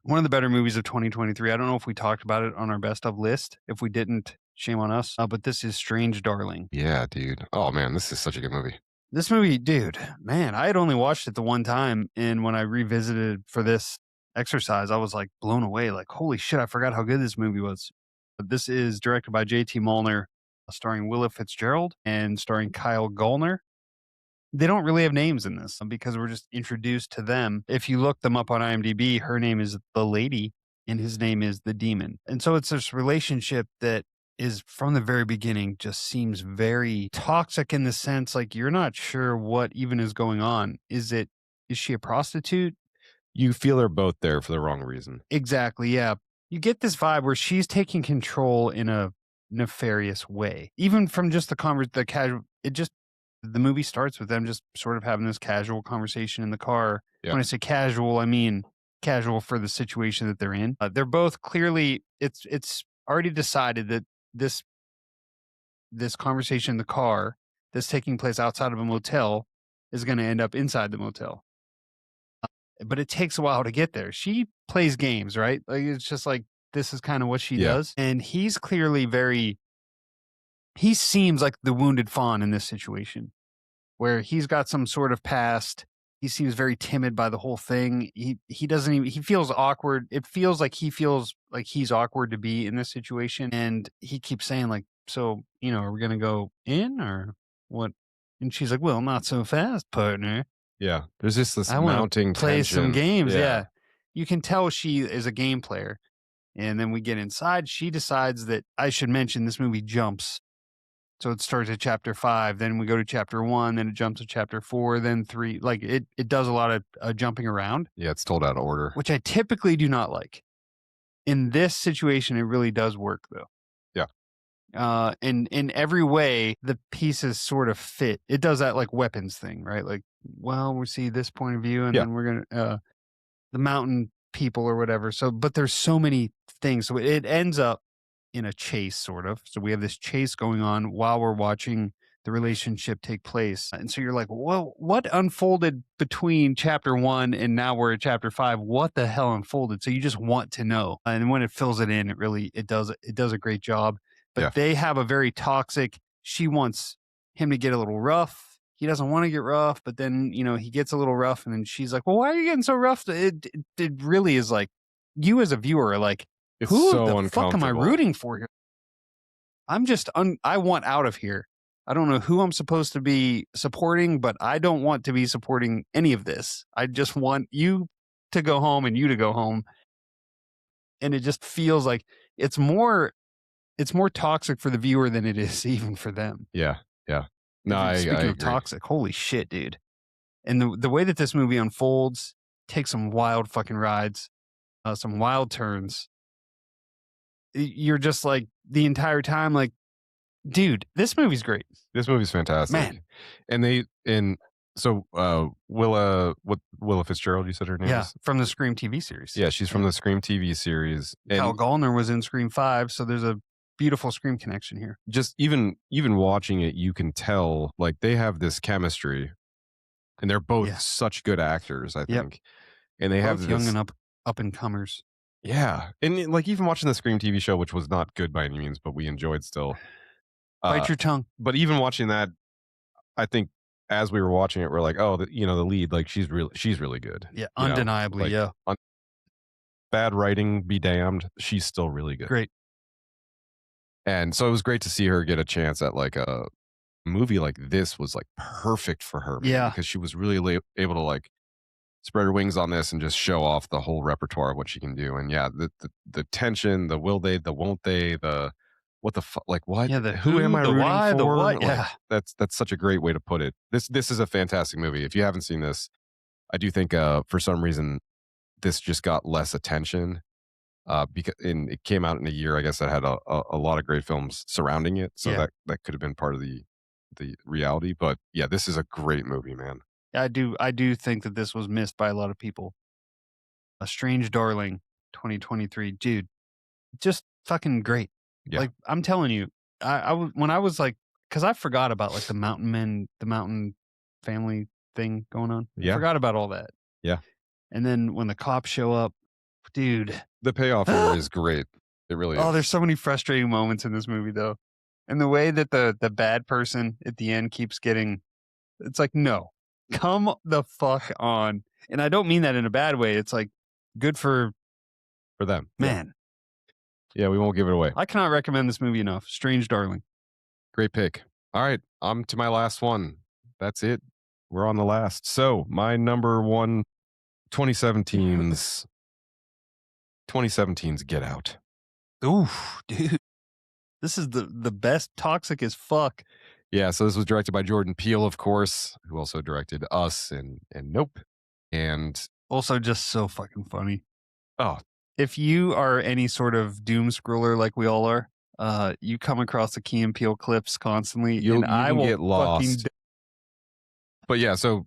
One of the better movies of 2023. I don't know if we talked about it on our best of list. If we didn't, shame on us. But this is Strange Darling. Yeah, dude. Oh, man, this is such a good movie. This movie, dude, man, I had only watched it the one time. And when I revisited for this exercise, I was like blown away. Like, holy shit, I forgot how good this movie was. But this is directed by JT Mulner, starring Willa Fitzgerald and starring Kyle Gallner. They don't really have names in this because we're just introduced to them. If you look them up on IMDb, her name is the lady and his name is the demon. And so it's this relationship that is from the very beginning just seems very toxic in the sense like you're not sure what even is going on. Is she a prostitute? You feel they're both there for the wrong reason. Exactly. Yeah. You get this vibe where she's taking control in a nefarious way. Even from just the casual, the movie starts with them just sort of having this casual conversation in the car. Yeah. When I say casual, I mean casual for the situation that they're in. They're both clearly it's already decided that this this conversation in the car that's taking place outside of a motel is going to end up inside the motel. But it takes a while to get there. She plays games, right? Like it's just like this is kind of what she Yeah. does. And he's clearly he seems like the wounded fawn in this situation where he's got some sort of past. He seems very timid by the whole thing. He doesn't even he feels awkward. It feels like he feels like he's awkward to be in this situation, and he keeps saying like, "So, are we gonna go in or what?" And she's like, "Well, not so fast, partner. Yeah. There's just this I want to mounting play some tension. games." Yeah. Yeah, you can tell she is a game player. And then we get inside. She decides that I should mention this movie jumps. So it starts at chapter 5, then we go to chapter 1, then it jumps to chapter 4, then 3. Like it does a lot of jumping around, Yeah, it's told out of order. which I typically do not like. In this situation, it really does work though. Yeah. And in every way, the pieces sort of fit. It does that like weapons thing, right? Like, well, we see this point of view, and Yeah. then we're gonna the mountain people or whatever. So, but there's so many things. So it ends up in a chase, sort of. So we have this chase going on while we're watching the relationship take place. And so you're like, well, what unfolded between chapter 1 and now we're at chapter 5? What the hell unfolded? So you just want to know. And when it fills it in, it does a great job. Yeah. But they have a very toxic, she wants him to get a little rough. He doesn't want to get rough, but then, he gets a little rough, and then she's like, well, why are you getting so rough? It really is like, you as a viewer are like, It's who so the fuck am I uncomfortable. rooting for here? I want out of here. I don't know who I'm supposed to be supporting, but I don't want to be supporting any of this. I just want you to go home and you to go home. And it just feels like it's more toxic for the viewer than it is even for them. Yeah. Yeah. No, Speaking I of agree. toxic, holy shit, dude. And the way that this movie unfolds takes some wild fucking rides, some wild turns. You're just like the entire time, like, dude, this movie's great. This movie's fantastic. Man. And so Willa Fitzgerald, you said her name Yeah, is? from the Scream TV series. Yeah, she's from the Scream TV series. Kyle And Gallner was in Scream 5, so there's a beautiful Scream connection here. just even watching it, you can tell like they have this chemistry, and they're both Yeah. such good actors, I Yep. think. And they have Both this young and up and comers. Yeah. And like even watching the Scream TV show, which was not good by any means, but we enjoyed still. Bite your tongue. But even watching that, I think as we were watching it, we're like, oh, the lead, like she's really good. Yeah, You know, undeniably, like, yeah. Bad writing be damned, she's still really good. Great. And so it was great to see her get a chance at like a movie like this was like perfect for her, man, Yeah. because she was really able to like spread her wings on this and just show off the whole repertoire of what she can do. And yeah, the tension, the will they, the won't they, the what the fuck, like what? Yeah, the Who am who, I the rooting why, for? the what, Like, yeah. that's such a great way to put it. This is a fantastic movie. If you haven't seen this, I do think for some reason this just got less attention. Because it came out in a year, I guess, that had a lot of great films surrounding it. So Yeah. that could have been part of the reality. But yeah, this is a great movie, man. I do think that this was missed by a lot of people. A Strange Darling 2023. Dude, just fucking great. Yeah. Like, I'm telling you, when I was like, because I forgot about like the mountain men, the mountain family thing going on. Yeah. I forgot about all that. Yeah. And then when the cops show up, dude. The payoff here is great. It really is. Oh, there's so many frustrating moments in this movie though. And the way that the bad person at the end keeps getting, it's like, no, come the fuck on. And I don't mean that in a bad way. It's like good for them. man. Yeah, we won't give it away. I cannot recommend this movie enough. Strange Darling. Great pick. All right, I'm to my last one. That's it. We're on the last. So my number one, 2017's Get Out. Oof, dude. This is the best toxic as fuck. Yeah, so this was directed by Jordan Peele, of course, who also directed Us and Nope. And Also just so fucking funny. oh, If you are any sort of doom scroller like we all are, you come across the Key and Peele clips constantly, you I can will get lost. fucking But yeah, so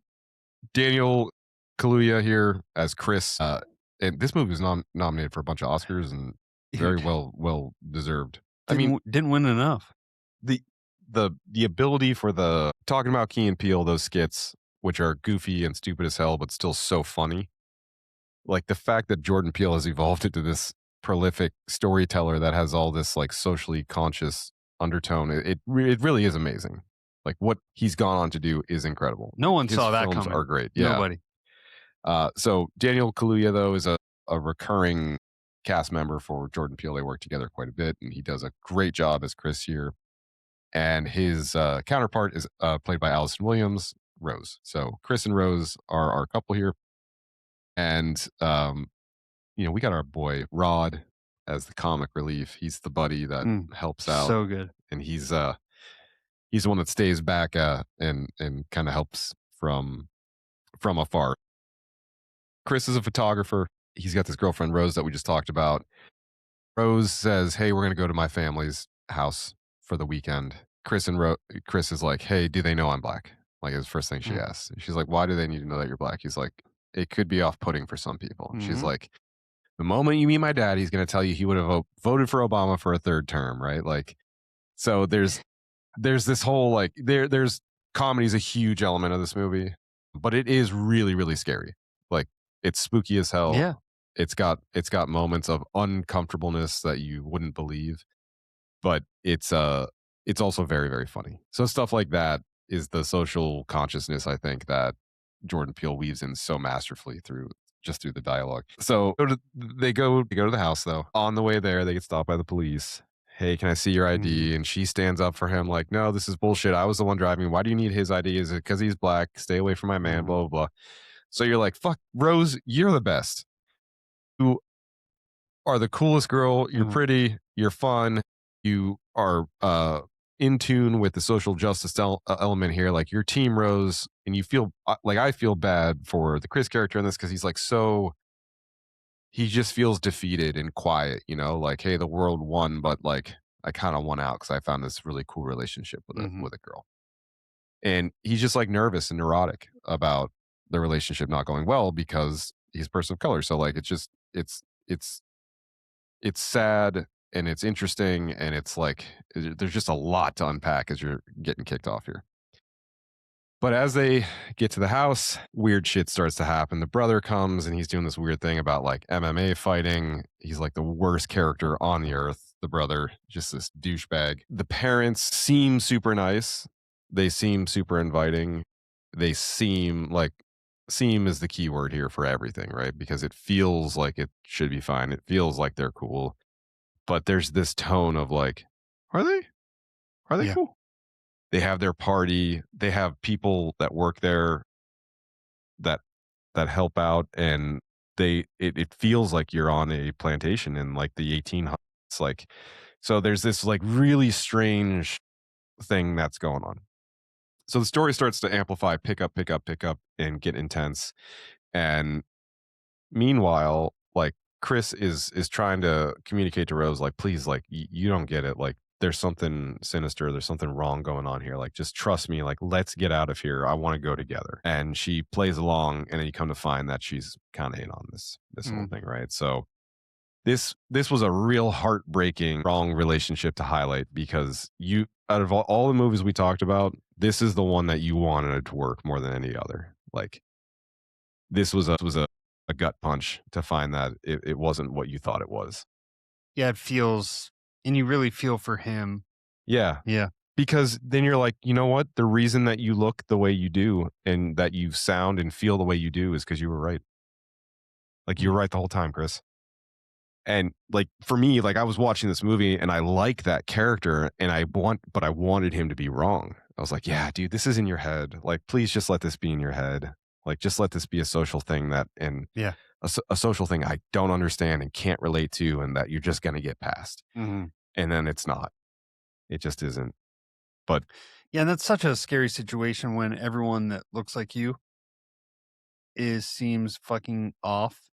Daniel Kaluuya here as Chris. And this movie was nominated for a bunch of Oscars and very well deserved. didn't win enough. The ability for the talking about Key and Peele, those skits, which are goofy and stupid as hell, but still so funny. Like the fact that Jordan Peele has evolved into this prolific storyteller that has all this like socially conscious undertone. It really is amazing. Like what he's gone on to do is incredible. No one His saw that films coming. are great. Yeah. Nobody. So Daniel Kaluuya though is a recurring cast member for Jordan Peele. They work together quite a bit, and he does a great job as Chris here. And his counterpart is played by Allison Williams, Rose. So Chris and Rose are our couple here, and we got our boy Rod as the comic relief. He's the buddy that Mm, helps out, so good. and he's the one that stays back and kind of helps from afar. Chris is a photographer. He's got this girlfriend Rose that we just talked about. Rose says, "Hey, we're going to go to my family's house for the weekend." Chris is like, "Hey, do they know I'm black?" Like, is the first thing she Mm, asks. She's like, "Why do they need to know that you're black?" He's like, "It could be off-putting for some people." She's mhm. like, "The moment you meet my dad, he's going to tell you he would have voted for Obama for a third term, right?" Like, so there's this whole like there's comedy is a huge element of this movie, but it is really really scary. Like, it's spooky as hell. Yeah, It's got moments of uncomfortableness that you wouldn't believe, but it's also very very funny. So stuff like that is the social consciousness I think that Jordan Peele weaves in so masterfully through the dialogue. So they go to the house though. On the way there, they get stopped by the police. "Hey, can I see your mhm, ID?" And she stands up for him like, "No, this is bullshit. I was the one driving. Why do you need his ID? Is it because he's black? Stay away from my man." mhm, Blah blah blah. So you're like, "Fuck, Rose, you're the best. You are the coolest girl. You're mhm. pretty. You're fun. You are in tune with the social justice element here. Like, your team Rose, and you feel like I feel bad for the Chris character in this because he's like he just feels defeated and quiet. Like, hey, the world won, but like I kind of won out because I found this really cool relationship with a Mhm. with a girl, and he's just like nervous and neurotic about the relationship not going well because he's a person of color. So like, it's it's sad and it's interesting and it's like there's just a lot to unpack as you're getting kicked off here. But as they get to the house, weird shit starts to happen. The brother comes and he's doing this weird thing about like MMA fighting. He's like the worst character on the earth. The brother, just this douchebag. The parents seem super nice. They seem super inviting. They seem is the key word here for everything, right? Because it feels like it should be fine. It feels like they're cool, but there's this tone of like, are they? Are they Yeah, cool? They have their party. They have people that work there that that help out, and it feels like you're on a plantation in like the 1800s. Like, so there's this like really strange thing that's going on. So the story starts to amplify, pick up, pick up, pick up, and get intense. And meanwhile, like, Chris is trying to communicate to Rose, like, please, like, you don't get it. Like, there's something sinister, there's something wrong going on here. Like, just trust me. Like, let's get out of here. I want to go together. And she plays along, and then you come to find that she's kind of in on this whole mhm. thing, right? So this was a real heartbreaking wrong relationship to highlight because you out of all the movies we talked about, this is the one that you wanted to work more than any other. Like, this was a gut punch to find that it wasn't what you thought it was. Yeah, it feels and you really feel for him. Yeah, Yeah. because then you're like, "You know what? The reason that you look the way you do and that you sound and feel the way you do is because you were right. Like, you were Mm, right the whole time, Chris." And, like, for me, like, I was watching this movie and I like that character and I wanted him to be wrong. I was like, "Yeah, dude, this is in your head. Like, please just let this be in your head. Like, just let this be a social thing that and yeah. a social thing I don't understand and can't relate to and that you're just gonna get past." Mhm. And then it's not. It just isn't. But Yeah, and that's such a scary situation when everyone that looks like you seems fucking off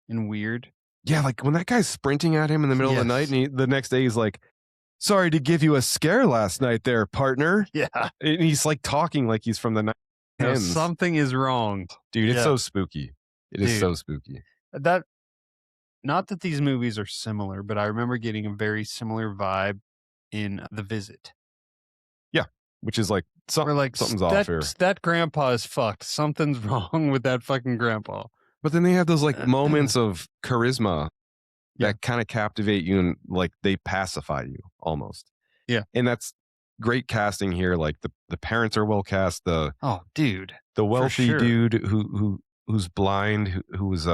and weird. yeah, like, when that guy's sprinting at him in the middle of the night Yes. and the next day he's like, "Sorry to give you a scare last night there, partner." Yeah. And he's, like, talking like he's from the 10s. Something is wrong. Dude, it's Yeah, so spooky. It is dude. so spooky. That not that these movies are similar, but I remember getting a very similar vibe in The Visit. Yeah, which is like, We're like, something's off here. That grandpa is fucked. Something's wrong with that fucking grandpa." But then they have those, like, moments of charisma Yeah, that kinda captivate you and, like, they pacify you almost. yeah. And that's great casting here, like, the parents are well cast, Oh, dude, the for wealthy sure. dude who's blind, who's,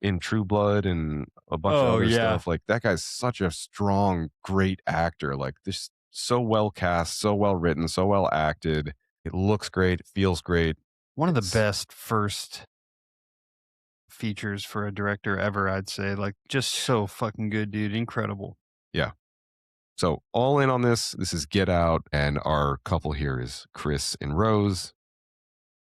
in True Blood and a bunch of Oh, other yeah. stuff. Like that guy's such a strong, great actor. Like this, so well cast, so well written, so well acted. It looks great, it feels great. One of the It's best first features for a director ever, I'd say. Like, just so fucking good, dude. Incredible. yeah. So all in on this. This is Get Out, and our couple here is Chris and Rose.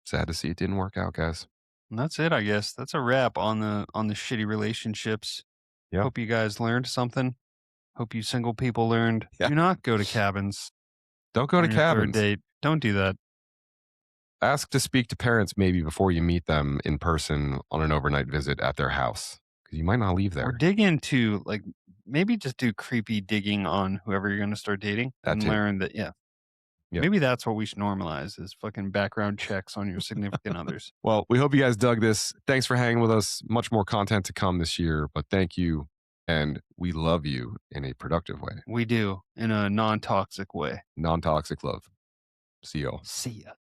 Sad to see it didn't work out, guys. And that's it, I guess. That's a wrap on the shitty relationships. Yeah. Hope you guys learned something. Hope you single people learned. Yeah. Do not go to cabins Don't go to on your third cabins. date. Don't do that. Ask to speak to parents maybe before you meet them in person on an overnight visit at their house because you might not leave Or there. dig into, like, maybe just do creepy digging on whoever you're gonna start dating That and too. learn that, yeah, Yep. maybe that's what we should normalize is fucking background checks on your significant others. Well, we hope you guys dug this. Thanks for hanging with us. Much more content to come this year, but thank you. And we love you in a productive way. We do, in a non-toxic way. Non toxic love. See y'all. See ya.